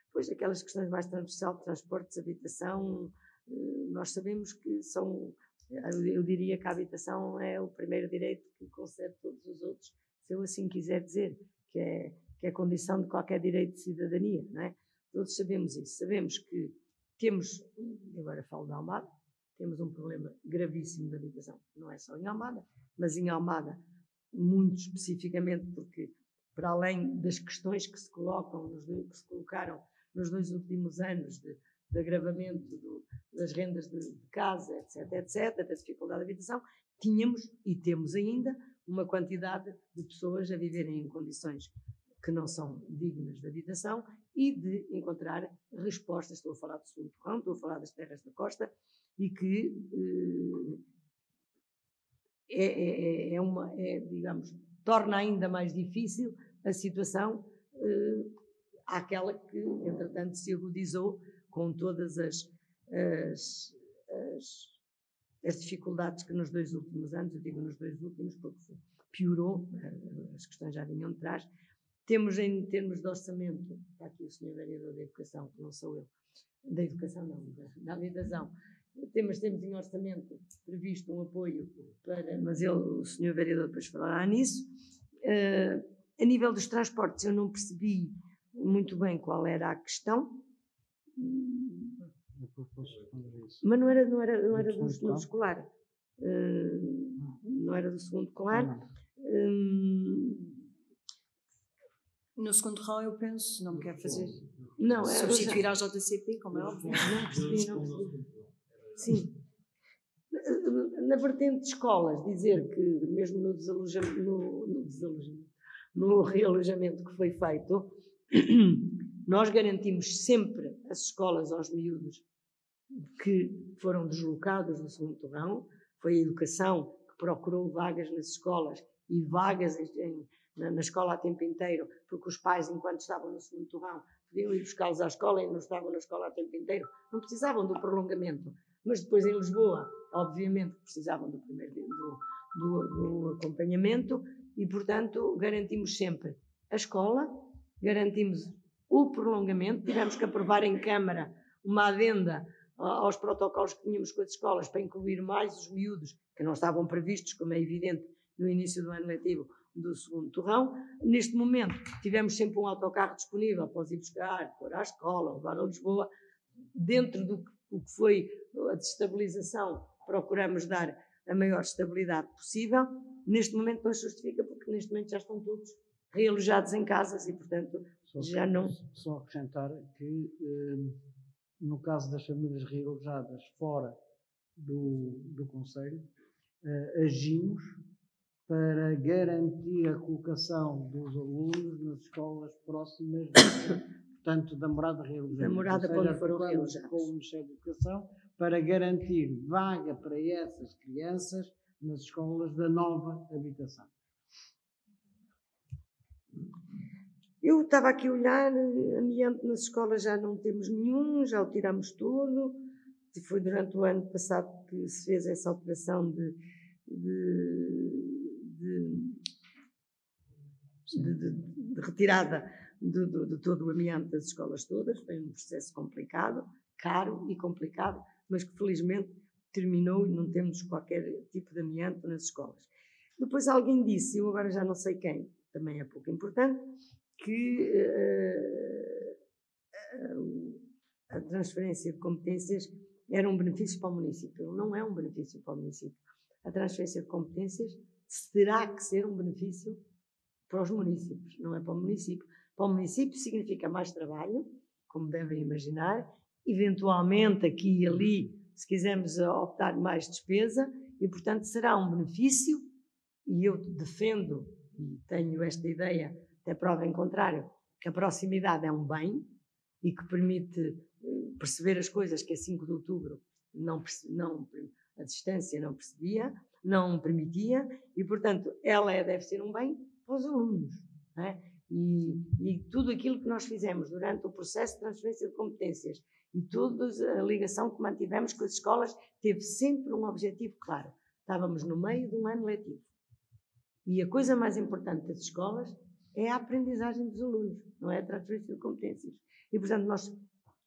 depois aquelas questões mais transversais, transportes, habitação, nós sabemos que eu diria que a habitação é o primeiro direito que concede todos os outros, se eu assim quiser dizer, que é condição de qualquer direito de cidadania, não é? Todos sabemos isso, sabemos que temos, agora falo de Almada, temos um problema gravíssimo de habitação, não é só em Almada, mas em Almada muito especificamente, porque para além das questões que se colocaram nos 2 últimos anos de agravamento das rendas de casa, etc., da dificuldade de habitação, tínhamos e temos ainda uma quantidade de pessoas a viverem em condições que não são dignas de habitação e de encontrar respostas. Estou a falar do segundo torrão, estou a falar das terras da costa, e que digamos, torna ainda mais difícil a situação àquela que, entretanto, se agudizou com todas as dificuldades que nos 2 últimos anos, eu digo nos 2 últimos porque piorou, as questões já vinham de trás. Temos, em termos de orçamento, está aqui o Sr. Vereador da Educação, que não sou eu, da Educação não, da habitação, temos em orçamento previsto um apoio para, mas o Sr. Vereador depois falará nisso. A nível dos transportes eu não percebi muito bem qual era a questão, mas não era do segundo escolar, não era do segundo escolar. No segundo rão eu penso, não me quero fazer substituir à JCP, como é óbvio. Não percebi. Sim. Na vertente de escolas, dizer que mesmo no realojamento que foi feito, nós garantimos sempre as escolas aos miúdos que foram deslocados do segundo torrão. Foi a Educação que procurou vagas nas escolas e vagas na escola a tempo inteiro, porque os pais, enquanto estavam no segundo torrão, podiam ir buscá-los à escola e não estavam na escola a tempo inteiro, não precisavam do prolongamento. Mas depois em Lisboa, obviamente, precisavam do acompanhamento e, portanto, garantimos sempre a escola, garantimos o prolongamento. Tivemos que aprovar em Câmara uma adenda aos protocolos que tínhamos com as escolas para incluir mais os miúdos que não estavam previstos, como é evidente, no início do ano letivo do segundo torrão. Neste momento, tivemos sempre um autocarro disponível para os ir buscar, pôr à escola, levar a Lisboa. Dentro do que foi a desestabilização, procuramos dar a maior estabilidade possível. Neste momento não se justifica, porque neste momento já estão todos realojados em casas e, portanto, já não... Só acrescentar que, no caso das famílias realojadas fora do Conselho, agimos para garantir a colocação dos alunos nas escolas próximas, portanto, da morada realizada. Da morada quando foram realizados. Com o Ministério da Educação, para garantir vaga para essas crianças nas escolas da nova habitação. Eu estava aqui a olhar, amianto nas escolas já não temos nenhum, já o tiramos todo. Foi durante o ano passado que se fez essa operação de retirada de todo o amianto das escolas todas. Foi um processo complicado, caro e complicado, mas que felizmente terminou e não temos qualquer tipo de amianto nas escolas. Depois alguém disse, eu agora já não sei quem, também é pouco importante, que a transferência de competências era um benefício para o município. Não é um benefício para o município. A transferência de competências terá que ser um benefício para os municípios, não é para o município. Para o município significa mais trabalho, como devem imaginar, eventualmente aqui e ali, se quisermos optar mais despesa, e portanto será um benefício, e eu defendo, e tenho esta ideia, até prova em contrário, que a proximidade é um bem e que permite perceber as coisas que a 5 de outubro a distância não permitia, e portanto ela deve ser um bem para os alunos, não é? E tudo aquilo que nós fizemos durante o processo de transferência de competências e toda a ligação que mantivemos com as escolas teve sempre um objetivo claro. Estávamos no meio de um ano letivo. E a coisa mais importante das escolas é a aprendizagem dos alunos, não é a transferência de competências. E, portanto, nós,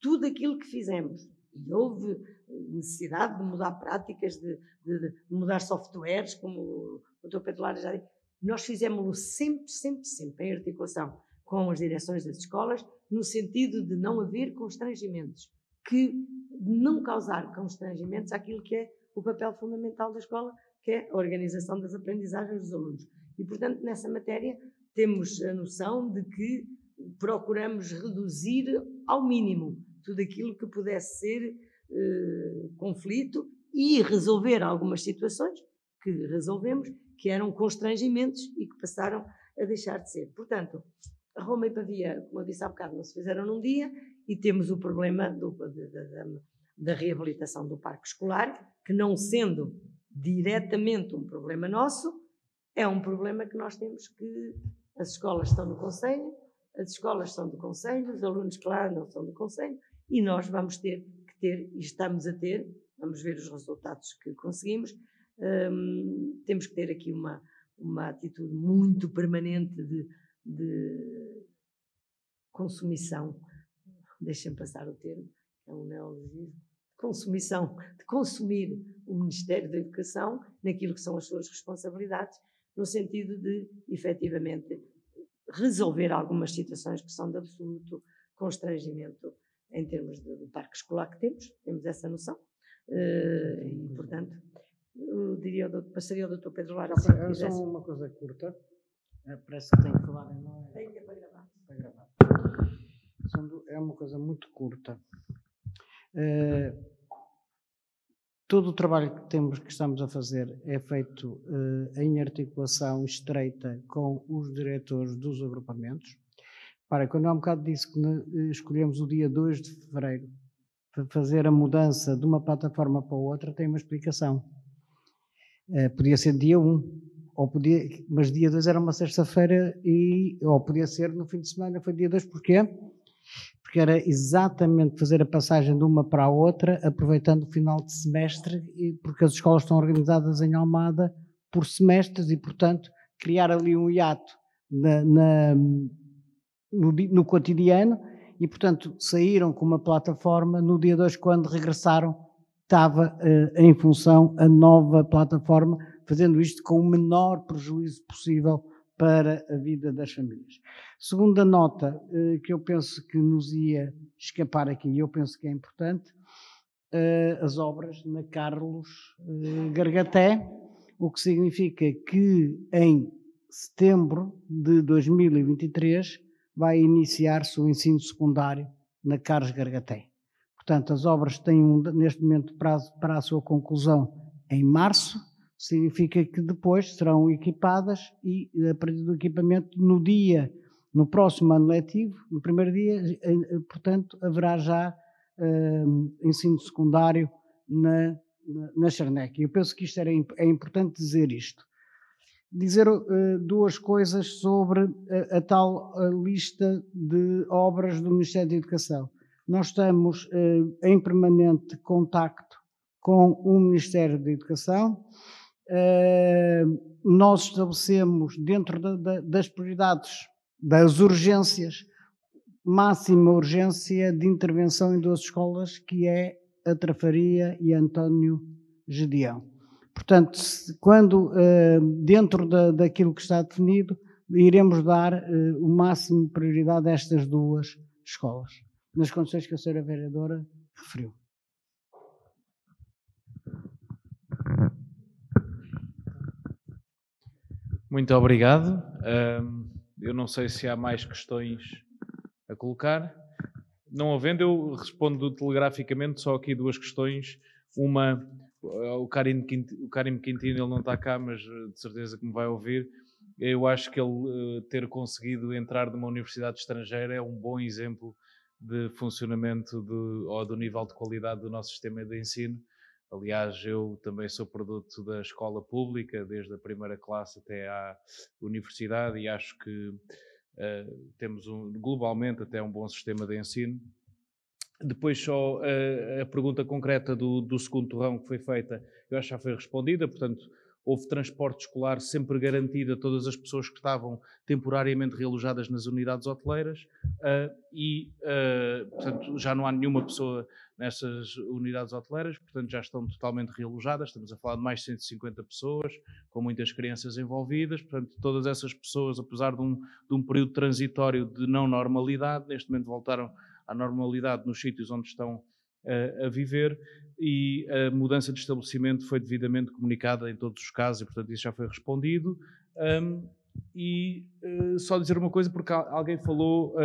tudo aquilo que fizemos, e houve necessidade de mudar práticas, de mudar softwares, como o Dr. Pedro Lara já disse, nós fizemos-lo sempre em articulação com as direções das escolas, no sentido de não haver constrangimentos, de não causar constrangimentos àquilo que é o papel fundamental da escola, que é a organização das aprendizagens dos alunos. E, portanto, nessa matéria, temos a noção de que procuramos reduzir ao mínimo tudo aquilo que pudesse ser conflito e resolver algumas situações que resolvemos, que eram constrangimentos e que passaram a deixar de ser. Portanto, Roma e Pavia, como eu disse há bocado, não se fizeram num dia, e temos o problema da reabilitação do parque escolar, que não sendo diretamente um problema nosso, é um problema que nós temos que... As escolas estão no Conselho, as escolas são do Conselho, os alunos que lá não são do Conselho, e nós vamos ter que ter, e estamos a ter, vamos ver os resultados que conseguimos, temos que ter aqui uma atitude muito permanente de consumição, deixem passar o termo, é um neologismo, consumição, de consumir o Ministério da Educação naquilo que são as suas responsabilidades, no sentido de, efetivamente, resolver algumas situações que são de absoluto constrangimento em termos do parque escolar que temos essa noção, e, portanto, eu passaria ao Dr. Pedro Lara. É só uma coisa curta, parece que tem que falar, não é? Tem que para gravar. Para gravar. É uma coisa muito curta. Todo o trabalho que estamos a fazer é feito em articulação estreita com os diretores dos agrupamentos. Quando há um bocado disse que escolhemos o dia 2 de fevereiro para fazer a mudança de uma plataforma para outra, tem uma explicação. Podia ser dia 1, mas dia 2 era uma sexta-feira, ou podia ser no fim de semana, foi dia 2, porquê? Porque era exatamente fazer a passagem de uma para a outra, aproveitando o final de semestre, porque as escolas estão organizadas em Almada por semestres e, portanto, criar ali um hiato no cotidiano e, portanto, saíram com uma plataforma. No dia 2, quando regressaram, estava em função a nova plataforma, fazendo isto com o menor prejuízo possível para a vida das famílias. Segunda nota que eu penso que nos ia escapar aqui, e eu penso que é importante, as obras na Carlos Gargaté, o que significa que em setembro de 2023 vai iniciar-se o ensino secundário na Carlos Gargaté. Portanto, as obras têm neste momento prazo para a sua conclusão em março, significa que depois serão equipadas e, a partir do equipamento, no próximo ano letivo, no primeiro dia, portanto, haverá já ensino secundário na Charneca. Eu penso que isto é importante dizer isto. Dizer duas coisas sobre a tal lista de obras do Ministério da Educação. Nós estamos em permanente contacto com o Ministério da Educação. Nós estabelecemos, dentro das prioridades, das urgências, máxima urgência de intervenção em 2 escolas, que é a Trafaria e António Gedeão. Portanto, quando dentro daquilo que está definido, iremos dar o máximo de prioridade a estas 2 escolas, nas condições que a senhora vereadora referiu. Muito obrigado. Eu não sei se há mais questões a colocar. Não havendo, eu respondo telegraficamente só aqui 2 questões. Uma, o Karim Quintino, ele não está cá, mas de certeza que me vai ouvir. Eu acho que ele ter conseguido entrar numa universidade estrangeira é um bom exemplo de funcionamento ou do nível de qualidade do nosso sistema de ensino. Aliás, eu também sou produto da escola pública, desde a primeira classe até à universidade, e acho que temos globalmente até um bom sistema de ensino. Depois só a pergunta concreta do segundo torrão que foi feita, eu acho que já foi respondida, portanto, houve transporte escolar sempre garantido a todas as pessoas que estavam temporariamente realojadas nas unidades hoteleiras portanto, já não há nenhuma pessoa nessas unidades hoteleiras, portanto, já estão totalmente realojadas. Estamos a falar de mais de 150 pessoas, com muitas crianças envolvidas. Portanto, todas essas pessoas, apesar de um período transitório de não normalidade, neste momento voltaram à normalidade nos sítios onde estão a viver, e a mudança de estabelecimento foi devidamente comunicada em todos os casos e, portanto, isso já foi respondido. Só dizer uma coisa, porque alguém falou,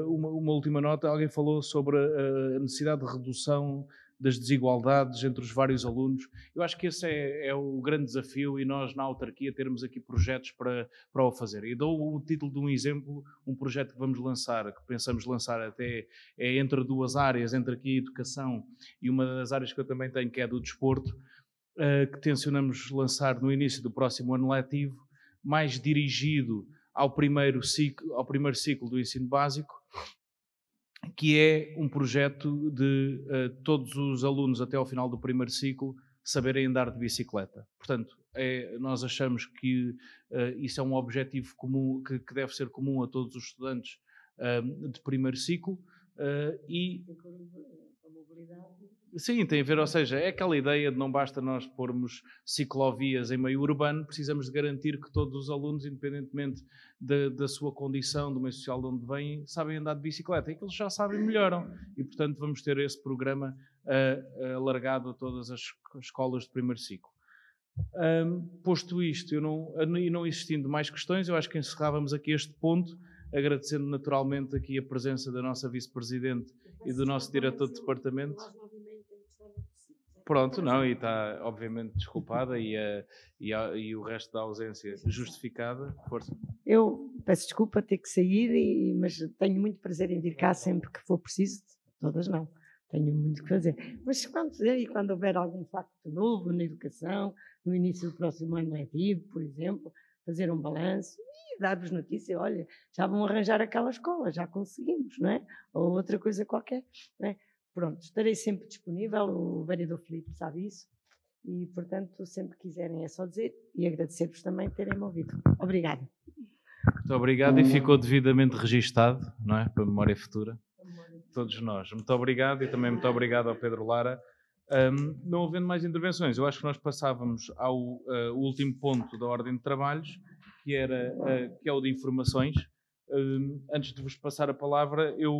uma última nota, alguém falou sobre a necessidade de redução das desigualdades entre os vários alunos. Eu acho que esse é o grande desafio e nós na autarquia termos aqui projetos para o fazer. E dou o título de um exemplo, um projeto que vamos lançar, que pensamos lançar até entre duas áreas, entre aqui a educação e uma das áreas que eu também tenho, que é a do desporto, que tencionamos lançar no início do próximo ano letivo, mais dirigido ao primeiro ciclo do ensino básico, que é um projeto de todos os alunos até ao final do primeiro ciclo saberem andar de bicicleta. Portanto, nós achamos que isso é um objetivo comum, que deve ser comum a todos os estudantes de primeiro ciclo e... Sim, tem a ver, ou seja, é aquela ideia de não basta nós pormos ciclovias em meio urbano, precisamos de garantir que todos os alunos, independentemente da sua condição, do meio social de onde vêm, sabem andar de bicicleta. E que eles já sabem, melhoram. E, portanto, vamos ter esse programa alargado a todas as escolas de primeiro ciclo. Posto isto, e não existindo mais questões, eu acho que encerrávamos aqui este ponto, agradecendo naturalmente aqui a presença da nossa vice-presidente e do nosso diretor de departamento. Pronto, não, e está obviamente desculpada e o resto da ausência justificada. Força. Eu peço desculpa ter que sair, mas tenho muito prazer em vir cá sempre que for preciso. Todas não, tenho muito que fazer. Mas quando houver algum facto novo na educação, no início do próximo ano letivo, por exemplo, fazer um balanço e dar-vos notícia, olha, já vão arranjar aquela escola, já conseguimos, não é? Ou outra coisa qualquer, não é? Pronto, estarei sempre disponível, o vereador Filipe sabe isso, e, portanto, sempre que quiserem é só dizer, e agradecer-vos também terem-me ouvido. Obrigada. Muito obrigado e ficou devidamente registado, não é? Para a memória futura, todos nós. Muito obrigado e também muito obrigado ao Pedro Lara. Não havendo mais intervenções, eu acho que nós passávamos ao último ponto da ordem de trabalhos, que é o de informações. Antes de vos passar a palavra, eu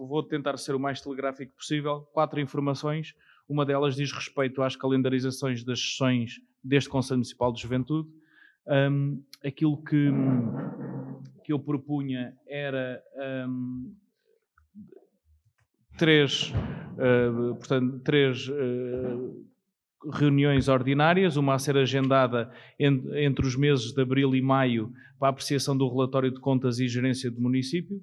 vou tentar ser o mais telegráfico possível. 4 informações. Uma delas diz respeito às calendarizações das sessões deste Conselho Municipal de Juventude. Aquilo que eu propunha era 3 reuniões ordinárias, uma a ser agendada entre os meses de abril e maio para a apreciação do relatório de contas e gerência do município.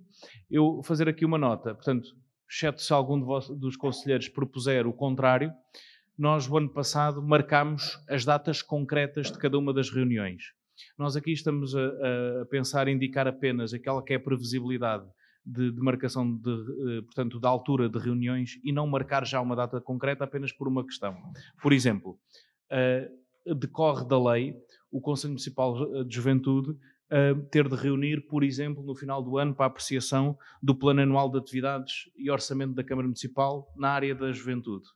Eu vou fazer aqui uma nota, portanto, exceto se algum dos conselheiros propuser o contrário, nós, o ano passado, marcámos as datas concretas de cada uma das reuniões. Nós aqui estamos a pensar em indicar apenas aquela que é a previsibilidade de marcação, portanto, da altura de reuniões e não marcar já uma data concreta apenas por uma questão. Por exemplo, decorre da lei o Conselho Municipal de Juventude ter de reunir, por exemplo, no final do ano para a apreciação do Plano Anual de Atividades e Orçamento da Câmara Municipal na área da juventude.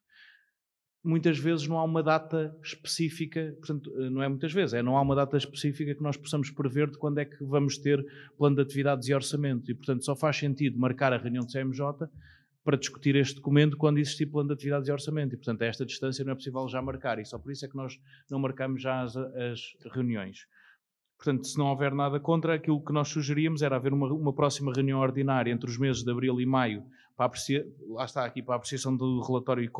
Muitas vezes não há uma data específica, portanto, não é muitas vezes, não há uma data específica que nós possamos prever de quando é que vamos ter plano de atividades e orçamento. E, portanto, só faz sentido marcar a reunião do CMJ para discutir este documento quando existir plano de atividades e orçamento. E, portanto, a esta distância não é possível já marcar. E só por isso é que nós não marcamos já as reuniões. Portanto, se não houver nada contra, aquilo que nós sugeríamos era haver uma próxima reunião ordinária entre os meses de abril e maio, para a apreciação do relatório de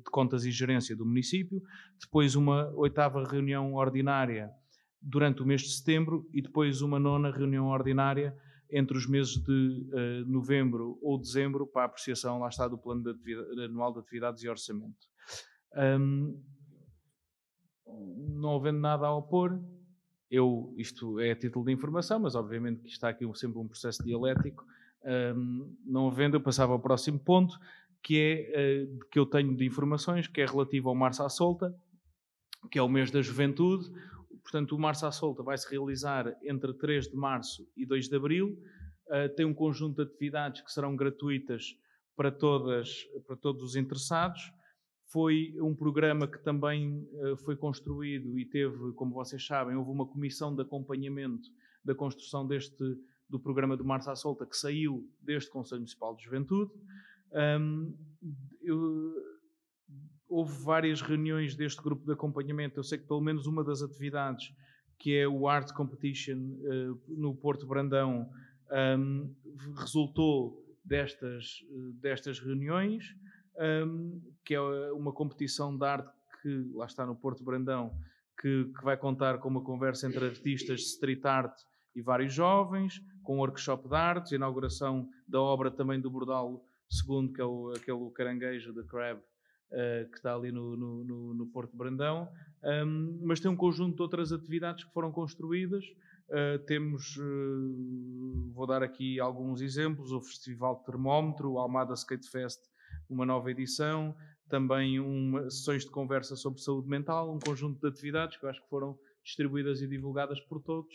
contas e gerência do município, depois uma 8ª reunião ordinária durante o mês de setembro e depois uma 9ª reunião ordinária entre os meses de novembro ou dezembro para a apreciação, lá está, do plano anual de atividades e orçamento. Não havendo nada a opor, isto é a título de informação, mas obviamente que está aqui sempre um processo dialético. Não havendo, eu passava ao próximo ponto, que eu tenho de informações, que é relativo ao Março à Solta, que é o mês da juventude. Portanto, o Março à Solta vai se realizar entre 3 de março e 2 de abril. Tem um conjunto de atividades que serão gratuitas para todos os interessados. Foi um programa que também foi construído e teve, como vocês sabem, houve uma comissão de acompanhamento da construção do programa do Março à Solta, que saiu deste Conselho Municipal de Juventude. Houve várias reuniões deste grupo de acompanhamento. Eu sei que pelo menos uma das atividades, que é o Art Competition no Porto resultou destas reuniões. que é uma competição de arte que lá está no Porto Brandão, que vai contar com uma conversa entre artistas de street art e vários jovens, com um workshop de artes, inauguração da obra também do Bordalo II, que é aquele caranguejo de Crab, que está ali no Porto Brandão, mas tem um conjunto de outras atividades que foram construídas. Temos, vou dar aqui alguns exemplos, o Festival Termómetro, o Almada Skate Fest, uma nova edição, também sessões de conversa sobre saúde mental, um conjunto de atividades que eu acho que foram distribuídas e divulgadas por todos,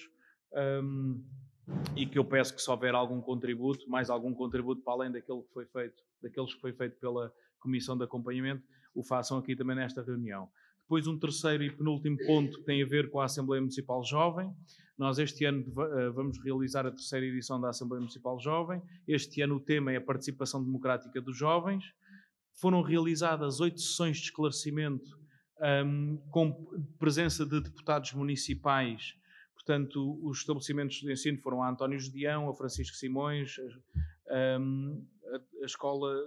e que eu peço que se houver algum contributo, mais algum contributo para além daqueles que foi feito pela Comissão de Acompanhamento, o façam aqui também nesta reunião. Depois um terceiro e penúltimo ponto que tem a ver com a Assembleia Municipal Jovem. Nós este ano vamos realizar a terceira edição da Assembleia Municipal Jovem. Este ano o tema é a participação democrática dos jovens. Foram realizadas 8 sessões de esclarecimento com presença de deputados municipais. Portanto, os estabelecimentos de ensino foram a António Judião, a Francisco Simões, a Escola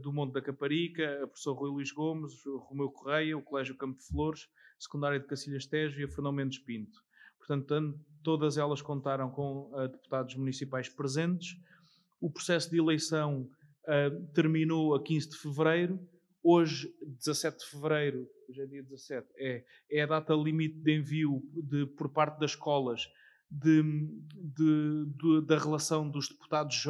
do Monte da Caparica, a professor Rui Luís Gomes, o Romeu Correia, o Colégio Campo de Flores, Secundária de Cacilhas Tejo e a Fernão Mendes Pinto. Portanto, todas elas contaram com deputados municipais presentes. O processo de eleição terminou a 15 de fevereiro. Hoje, 17 de fevereiro, hoje é dia 17, é a data limite de envio por parte das escolas da relação dos deputados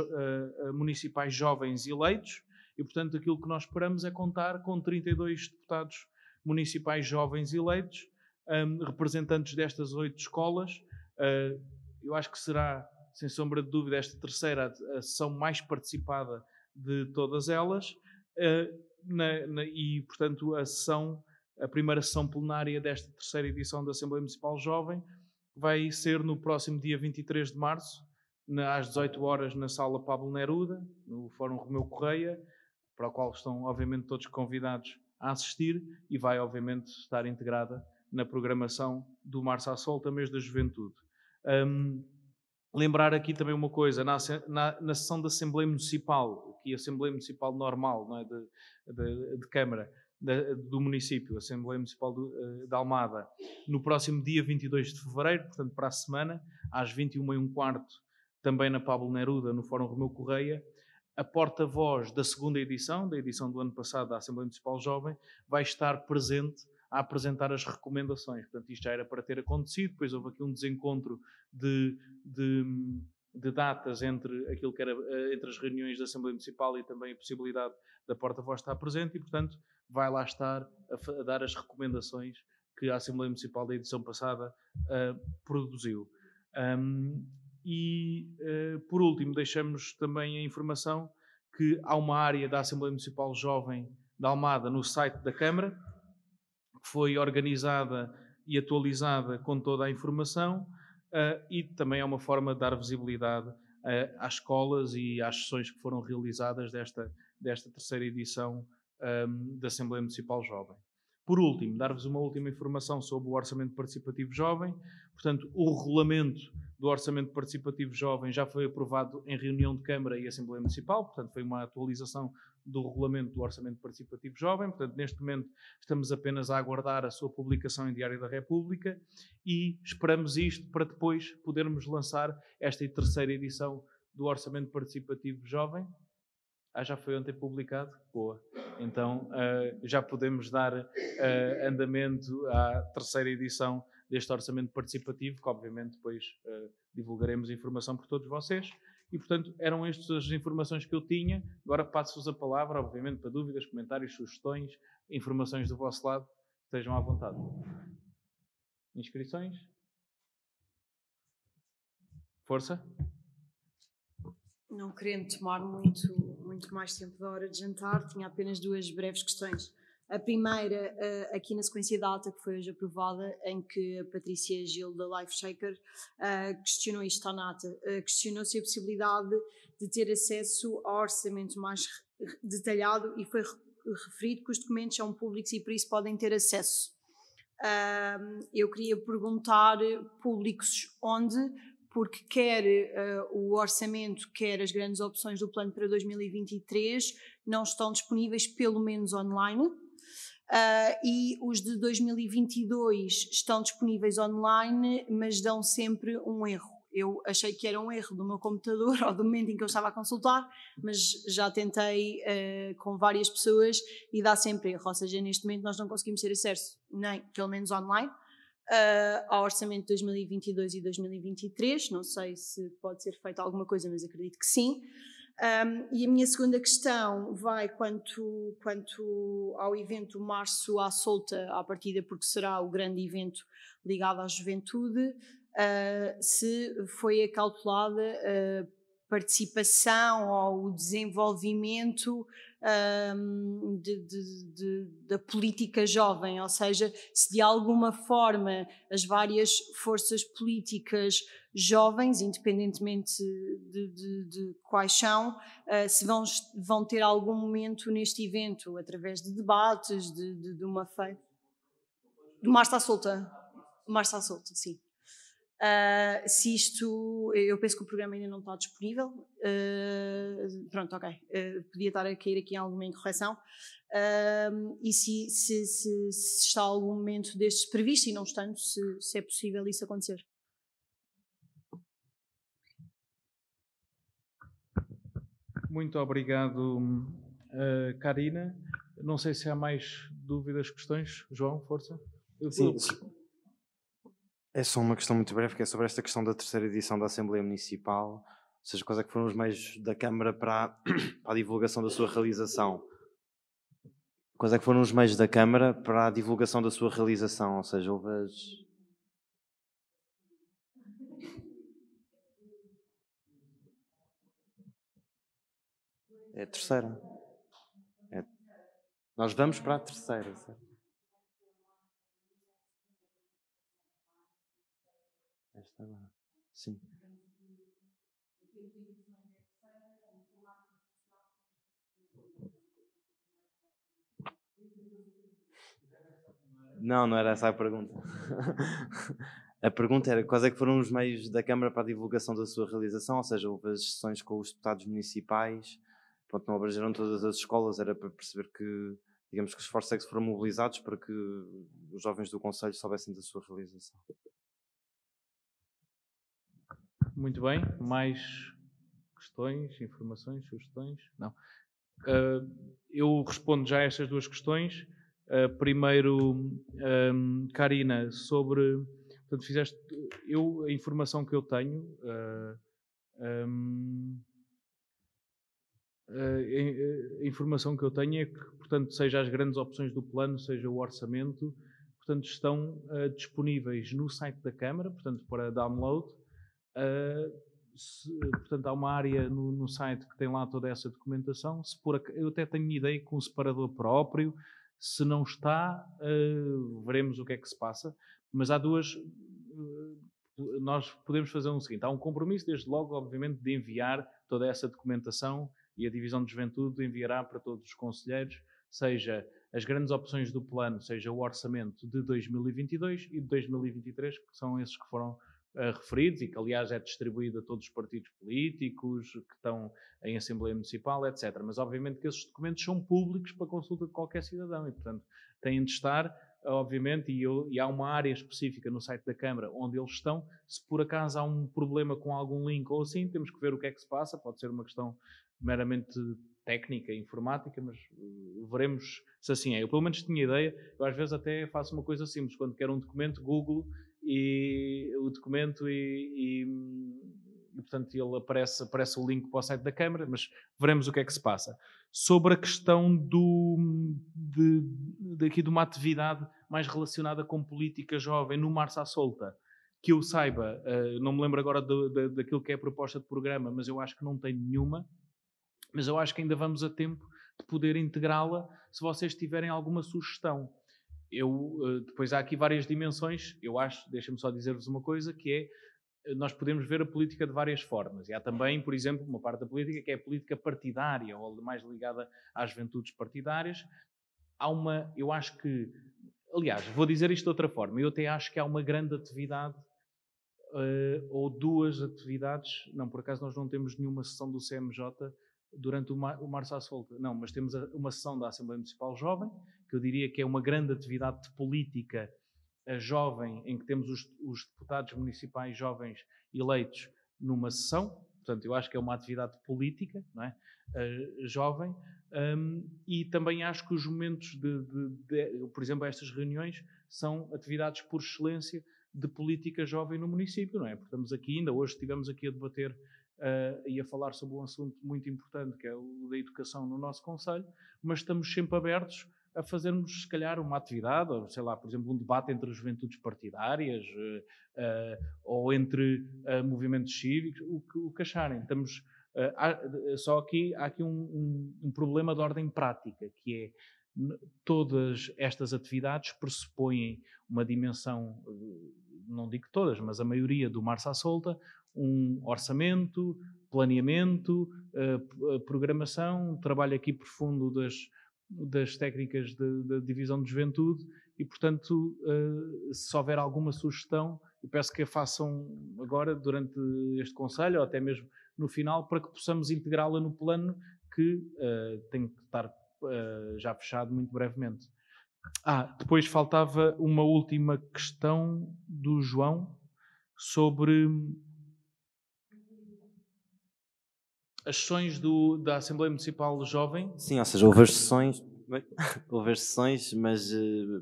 municipais jovens eleitos e, portanto, aquilo que nós esperamos é contar com 32 deputados municipais jovens eleitos, representantes destas 8 escolas. Eu acho que será, sem sombra de dúvida, esta terceira a sessão mais participada de todas elas e, portanto, a primeira sessão plenária desta terceira edição da Assembleia Municipal Jovem vai ser no próximo dia 23 de março, às 18 horas, na Sala Pablo Neruda, no Fórum Romeu Correia, para o qual estão, obviamente, todos convidados a assistir e vai, obviamente, estar integrada na programação do Março à Solta, mês da Juventude. Lembrar aqui também uma coisa, na sessão da Assembleia Municipal, aqui a Assembleia Municipal normal, não é, de Câmara, do município, a Assembleia Municipal de Almada, no próximo dia 22 de fevereiro, portanto para a semana, às 21h15, também na Pablo Neruda, no Fórum Romeu Correia, a porta-voz da segunda edição, da edição do ano passado da Assembleia Municipal Jovem, vai estar presente a apresentar as recomendações. Portanto, isto já era para ter acontecido, depois houve aqui um desencontro de datas entre aquilo que era entre as reuniões da Assembleia Municipal e também a possibilidade da porta-voz estar presente e, portanto, vai lá estar a dar as recomendações que a Assembleia Municipal da edição passada produziu. Por último, deixamos também a informação que há uma área da Assembleia Municipal Jovem da Almada no site da Câmara, que foi organizada e atualizada com toda a informação, e também é uma forma de dar visibilidade às escolas e às sessões que foram realizadas desta terceira edição da Assembleia Municipal Jovem. Por último, dar-vos uma última informação sobre o Orçamento Participativo Jovem. Portanto, o regulamento do Orçamento Participativo Jovem já foi aprovado em reunião de Câmara e Assembleia Municipal, portanto foi uma atualização do regulamento do Orçamento Participativo Jovem. Portanto, neste momento estamos apenas a aguardar a sua publicação em Diário da República e esperamos isto para depois podermos lançar esta terceira edição do Orçamento Participativo Jovem. Já foi ontem publicado? Boa. Então já podemos dar andamento à terceira edição deste Orçamento Participativo, que obviamente depois divulgaremos a informação por todos vocês. E, portanto, eram estas as informações que eu tinha. Agora passo-vos a palavra, obviamente, para dúvidas, comentários, sugestões, informações do vosso lado. Estejam à vontade. Inscrições? Força? Não querendo tomar muito mais tempo da hora de jantar, tinha apenas 2 breves questões. A primeira, aqui na sequência da ata que foi hoje aprovada, em que a Patrícia Gil, da Life Shaker, questionou, isto está na ata, questionou-se a possibilidade de ter acesso ao orçamento mais detalhado e foi referido que os documentos são públicos e por isso podem ter acesso. Eu queria perguntar públicos onde, porque quer o orçamento, quer as grandes opções do plano para 2023 não estão disponíveis, pelo menos online. E os de 2022 estão disponíveis online, mas dão sempre um erro. Eu achei que era um erro do meu computador ou do momento em que eu estava a consultar, mas já tentei com várias pessoas e dá sempre erro. Ou seja, neste momento nós não conseguimos ter acesso, nem pelo menos online, ao orçamento de 2022 e 2023. Não sei se pode ser feita alguma coisa, mas acredito que sim. E a minha segunda questão vai quanto ao evento Março à Solta, à partida, porque será o grande evento ligado à juventude, se foi acautelada a participação ou o desenvolvimento da política jovem, ou seja, se de alguma forma as várias forças políticas jovens, independentemente de quais são, se vão ter algum momento neste evento, através de debates, de uma feira. Do Março à Solta. Março à Solta, sim. Se isto, eu penso que o programa ainda não está disponível, pronto, ok, podia estar a cair aqui em alguma incorreção, e se está algum momento destes previsto, e não estando, se é possível isso acontecer. Muito obrigado, Karina. Não sei se há mais dúvidas, questões. João, força. Sim. É só uma questão muito breve, que é sobre esta questão da terceira edição da Assembleia Municipal, ou seja, quais é que foram os meios da Câmara para a divulgação da sua realização? Quais é que foram os meios da Câmara para a divulgação da sua realização? Ou seja, houve as... É a terceira. Nós vamos para a terceira, certo? Esta agora. Sim. Não era essa a pergunta. A pergunta era quais é que foram os meios da Câmara para a divulgação da sua realização, ou seja, houve as sessões com os deputados municipais, pronto, não abrangeram todas as escolas, era para perceber que, digamos, que os esforços é que foram mobilizados para que os jovens do Conselho soubessem da sua realização. Muito bem. Mais questões, informações, sugestões? Não. Eu respondo já a estas duas questões. Primeiro, Karina, sobre... Portanto, fizeste... a informação que eu tenho... a informação que eu tenho é que, portanto, seja as grandes opções do plano, seja o orçamento, portanto, estão disponíveis no site da Câmara, portanto, para download. Portanto, há uma área no site que tem lá toda essa documentação. Eu até tenho ideia com um separador próprio. Se não está, veremos o que é que se passa. Mas há duas... nós podemos fazer o seguinte. Há um compromisso, desde logo, obviamente, de enviar toda essa documentação, e a Divisão de Juventude enviará para todos os conselheiros, seja as grandes opções do plano, seja o orçamento de 2022 e de 2023, que são esses que foram referidos e que, aliás, é distribuído a todos os partidos políticos que estão em Assembleia Municipal, etc. Mas, obviamente, que esses documentos são públicos para consulta de qualquer cidadão e, portanto, têm de estar, obviamente, e há uma área específica no site da Câmara onde eles estão. Se por acaso há um problema com algum link ou assim, temos que ver o que é que se passa. Pode ser uma questão meramente técnica, informática, mas veremos se assim é. Eu pelo menos tinha ideia, eu às vezes até faço uma coisa simples, quando quero um documento, Google e o documento e portanto ele aparece o link para o site da Câmara, mas veremos o que é que se passa. Sobre a questão daqui de uma atividade mais relacionada com política jovem no Março à Solta, que eu saiba, não me lembro agora daquilo que é a proposta de programa, mas eu acho que não tem nenhuma. Mas eu acho que ainda vamos a tempo de poder integrá-la se vocês tiverem alguma sugestão. Depois há aqui várias dimensões. Eu acho, deixem-me só dizer-vos uma coisa, que é, nós podemos ver a política de várias formas. E há também, por exemplo, uma parte da política que é a política partidária, ou mais ligada às juventudes partidárias. Eu acho que, aliás, vou dizer isto de outra forma, eu até acho que há uma grande atividade ou duas atividades, não, por acaso nós não temos nenhuma sessão do CMJ durante o Março à Solta, não, mas temos uma sessão da Assembleia Municipal Jovem, que eu diria que é uma grande atividade de política jovem, em que temos os deputados municipais jovens eleitos numa sessão. Portanto, eu acho que é uma atividade política, não é? Jovem, e também acho que os momentos por exemplo, estas reuniões são atividades por excelência de política jovem no município, não é? Porque estamos aqui ainda, hoje estivemos aqui a debater e a falar sobre um assunto muito importante, que é o da educação no nosso concelho, mas estamos sempre abertos a fazermos, se calhar, uma atividade, ou, sei lá, por exemplo, um debate entre as juventudes partidárias ou entre movimentos cívicos, o que acharem. Estamos, só aqui, há aqui um problema de ordem prática, que é todas estas atividades pressupõem uma dimensão, não digo todas, mas a maioria do Março à Solta, um orçamento, planeamento, programação, um trabalho aqui profundo das técnicas da divisão de juventude e, portanto, se houver alguma sugestão, eu peço que a façam agora, durante este Conselho, ou até mesmo no final, para que possamos integrá-la no plano que tem que estar já fechado muito brevemente. Depois faltava uma última questão do João sobre as sessões da Assembleia Municipal Jovem. Sim, ou seja, houve as sessões, mas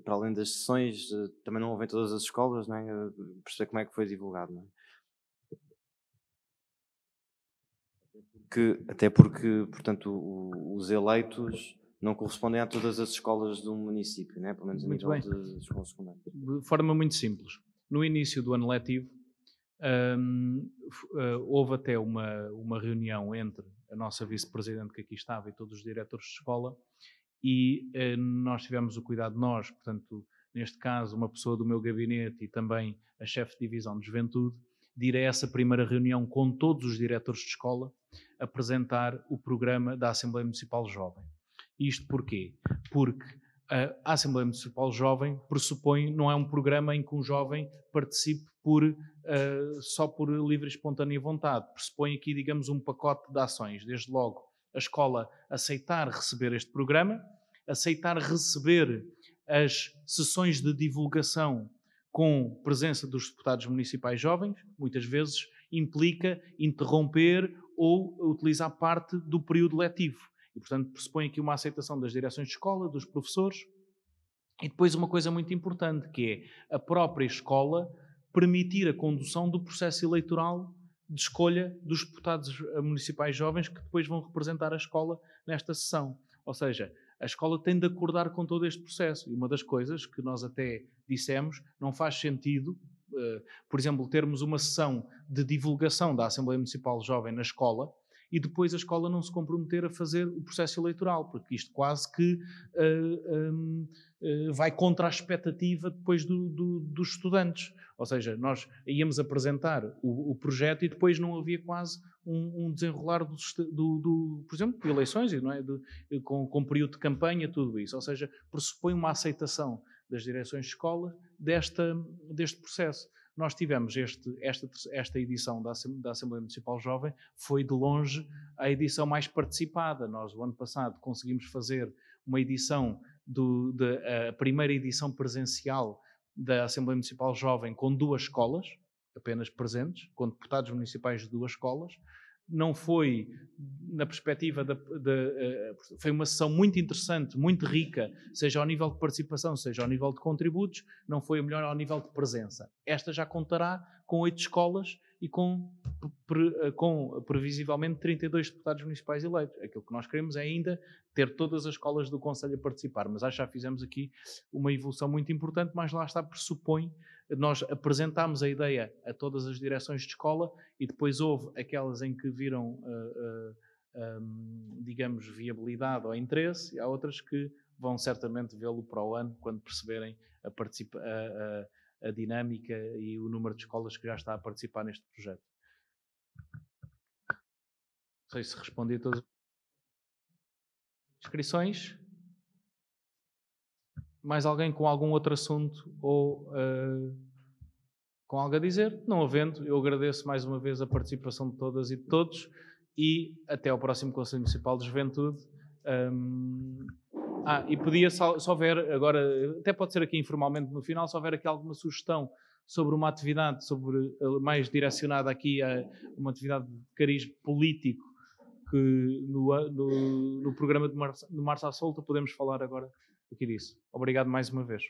para além das sessões também não houve em todas as escolas, não é? Perceber como é que foi divulgado, não é? Até porque, portanto, os eleitos não correspondem a todas as escolas do município, não é? Pelo menos a nível de escolas secundárias. De forma muito simples. No início do ano letivo, houve até uma reunião entre a nossa vice-presidente que aqui estava e todos os diretores de escola e nós tivemos o cuidado, portanto, neste caso, uma pessoa do meu gabinete e também a chefe de divisão de juventude, de ir a essa primeira reunião com todos os diretores de escola apresentar o programa da Assembleia Municipal Jovem. Isto porquê? Porque a Assembleia Municipal Jovem pressupõe, não é um programa em que um jovem participe só por livre e espontânea vontade. Pressupõe aqui, digamos, um pacote de ações. Desde logo, a escola aceitar receber este programa, aceitar receber as sessões de divulgação com presença dos deputados municipais jovens, muitas vezes implica interromper ou utilizar parte do período letivo. E, portanto, pressupõe aqui uma aceitação das direções de escola, dos professores, e depois uma coisa muito importante, que é a própria escola permitir a condução do processo eleitoral de escolha dos deputados municipais jovens que depois vão representar a escola nesta sessão. Ou seja, a escola tem de acordar com todo este processo. E uma das coisas que nós até dissemos, não faz sentido, por exemplo, termos uma sessão de divulgação da Assembleia Municipal Jovem na escola e depois a escola não se comprometer a fazer o processo eleitoral, porque isto quase que vai contra a expectativa depois dos estudantes. Ou seja, nós íamos apresentar o projeto e depois não havia quase um desenrolar por exemplo, de eleições, não é? Com período de campanha, tudo isso. Ou seja, pressupõe uma aceitação das direções de escola deste processo. Nós tivemos esta edição da Assembleia Municipal Jovem, foi de longe a edição mais participada. Nós, o ano passado, conseguimos fazer uma edição, a primeira edição presencial da Assembleia Municipal Jovem com 2 escolas, apenas presentes, com deputados municipais de 2 escolas. Não foi, na perspectiva foi uma sessão muito interessante, muito rica, seja ao nível de participação, seja ao nível de contributos, não foi a melhor ao nível de presença. Esta já contará com 8 escolas e com previsivelmente 32 deputados municipais eleitos. Aquilo que nós queremos é ainda ter todas as escolas do Conselho a participar, mas acho que já fizemos aqui uma evolução muito importante, mas lá está, pressupõe. Nós apresentámos a ideia a todas as direções de escola e depois houve aquelas em que viram, digamos, viabilidade ou interesse, e há outras que vão certamente vê-lo para o ano, quando perceberem a dinâmica e o número de escolas que já está a participar neste projeto. Não sei se respondi a todas as inscrições. Mais alguém com algum outro assunto ou com algo a dizer? Não havendo, eu agradeço mais uma vez a participação de todas e de todos e até ao próximo Conselho Municipal de Juventude. E podia, se houver, agora, até pode ser aqui informalmente no final, se houver aqui alguma sugestão sobre uma atividade mais direcionada aqui a uma atividade de cariz político que no programa de Março à Solta podemos falar agora aqui disso. Obrigado mais uma vez.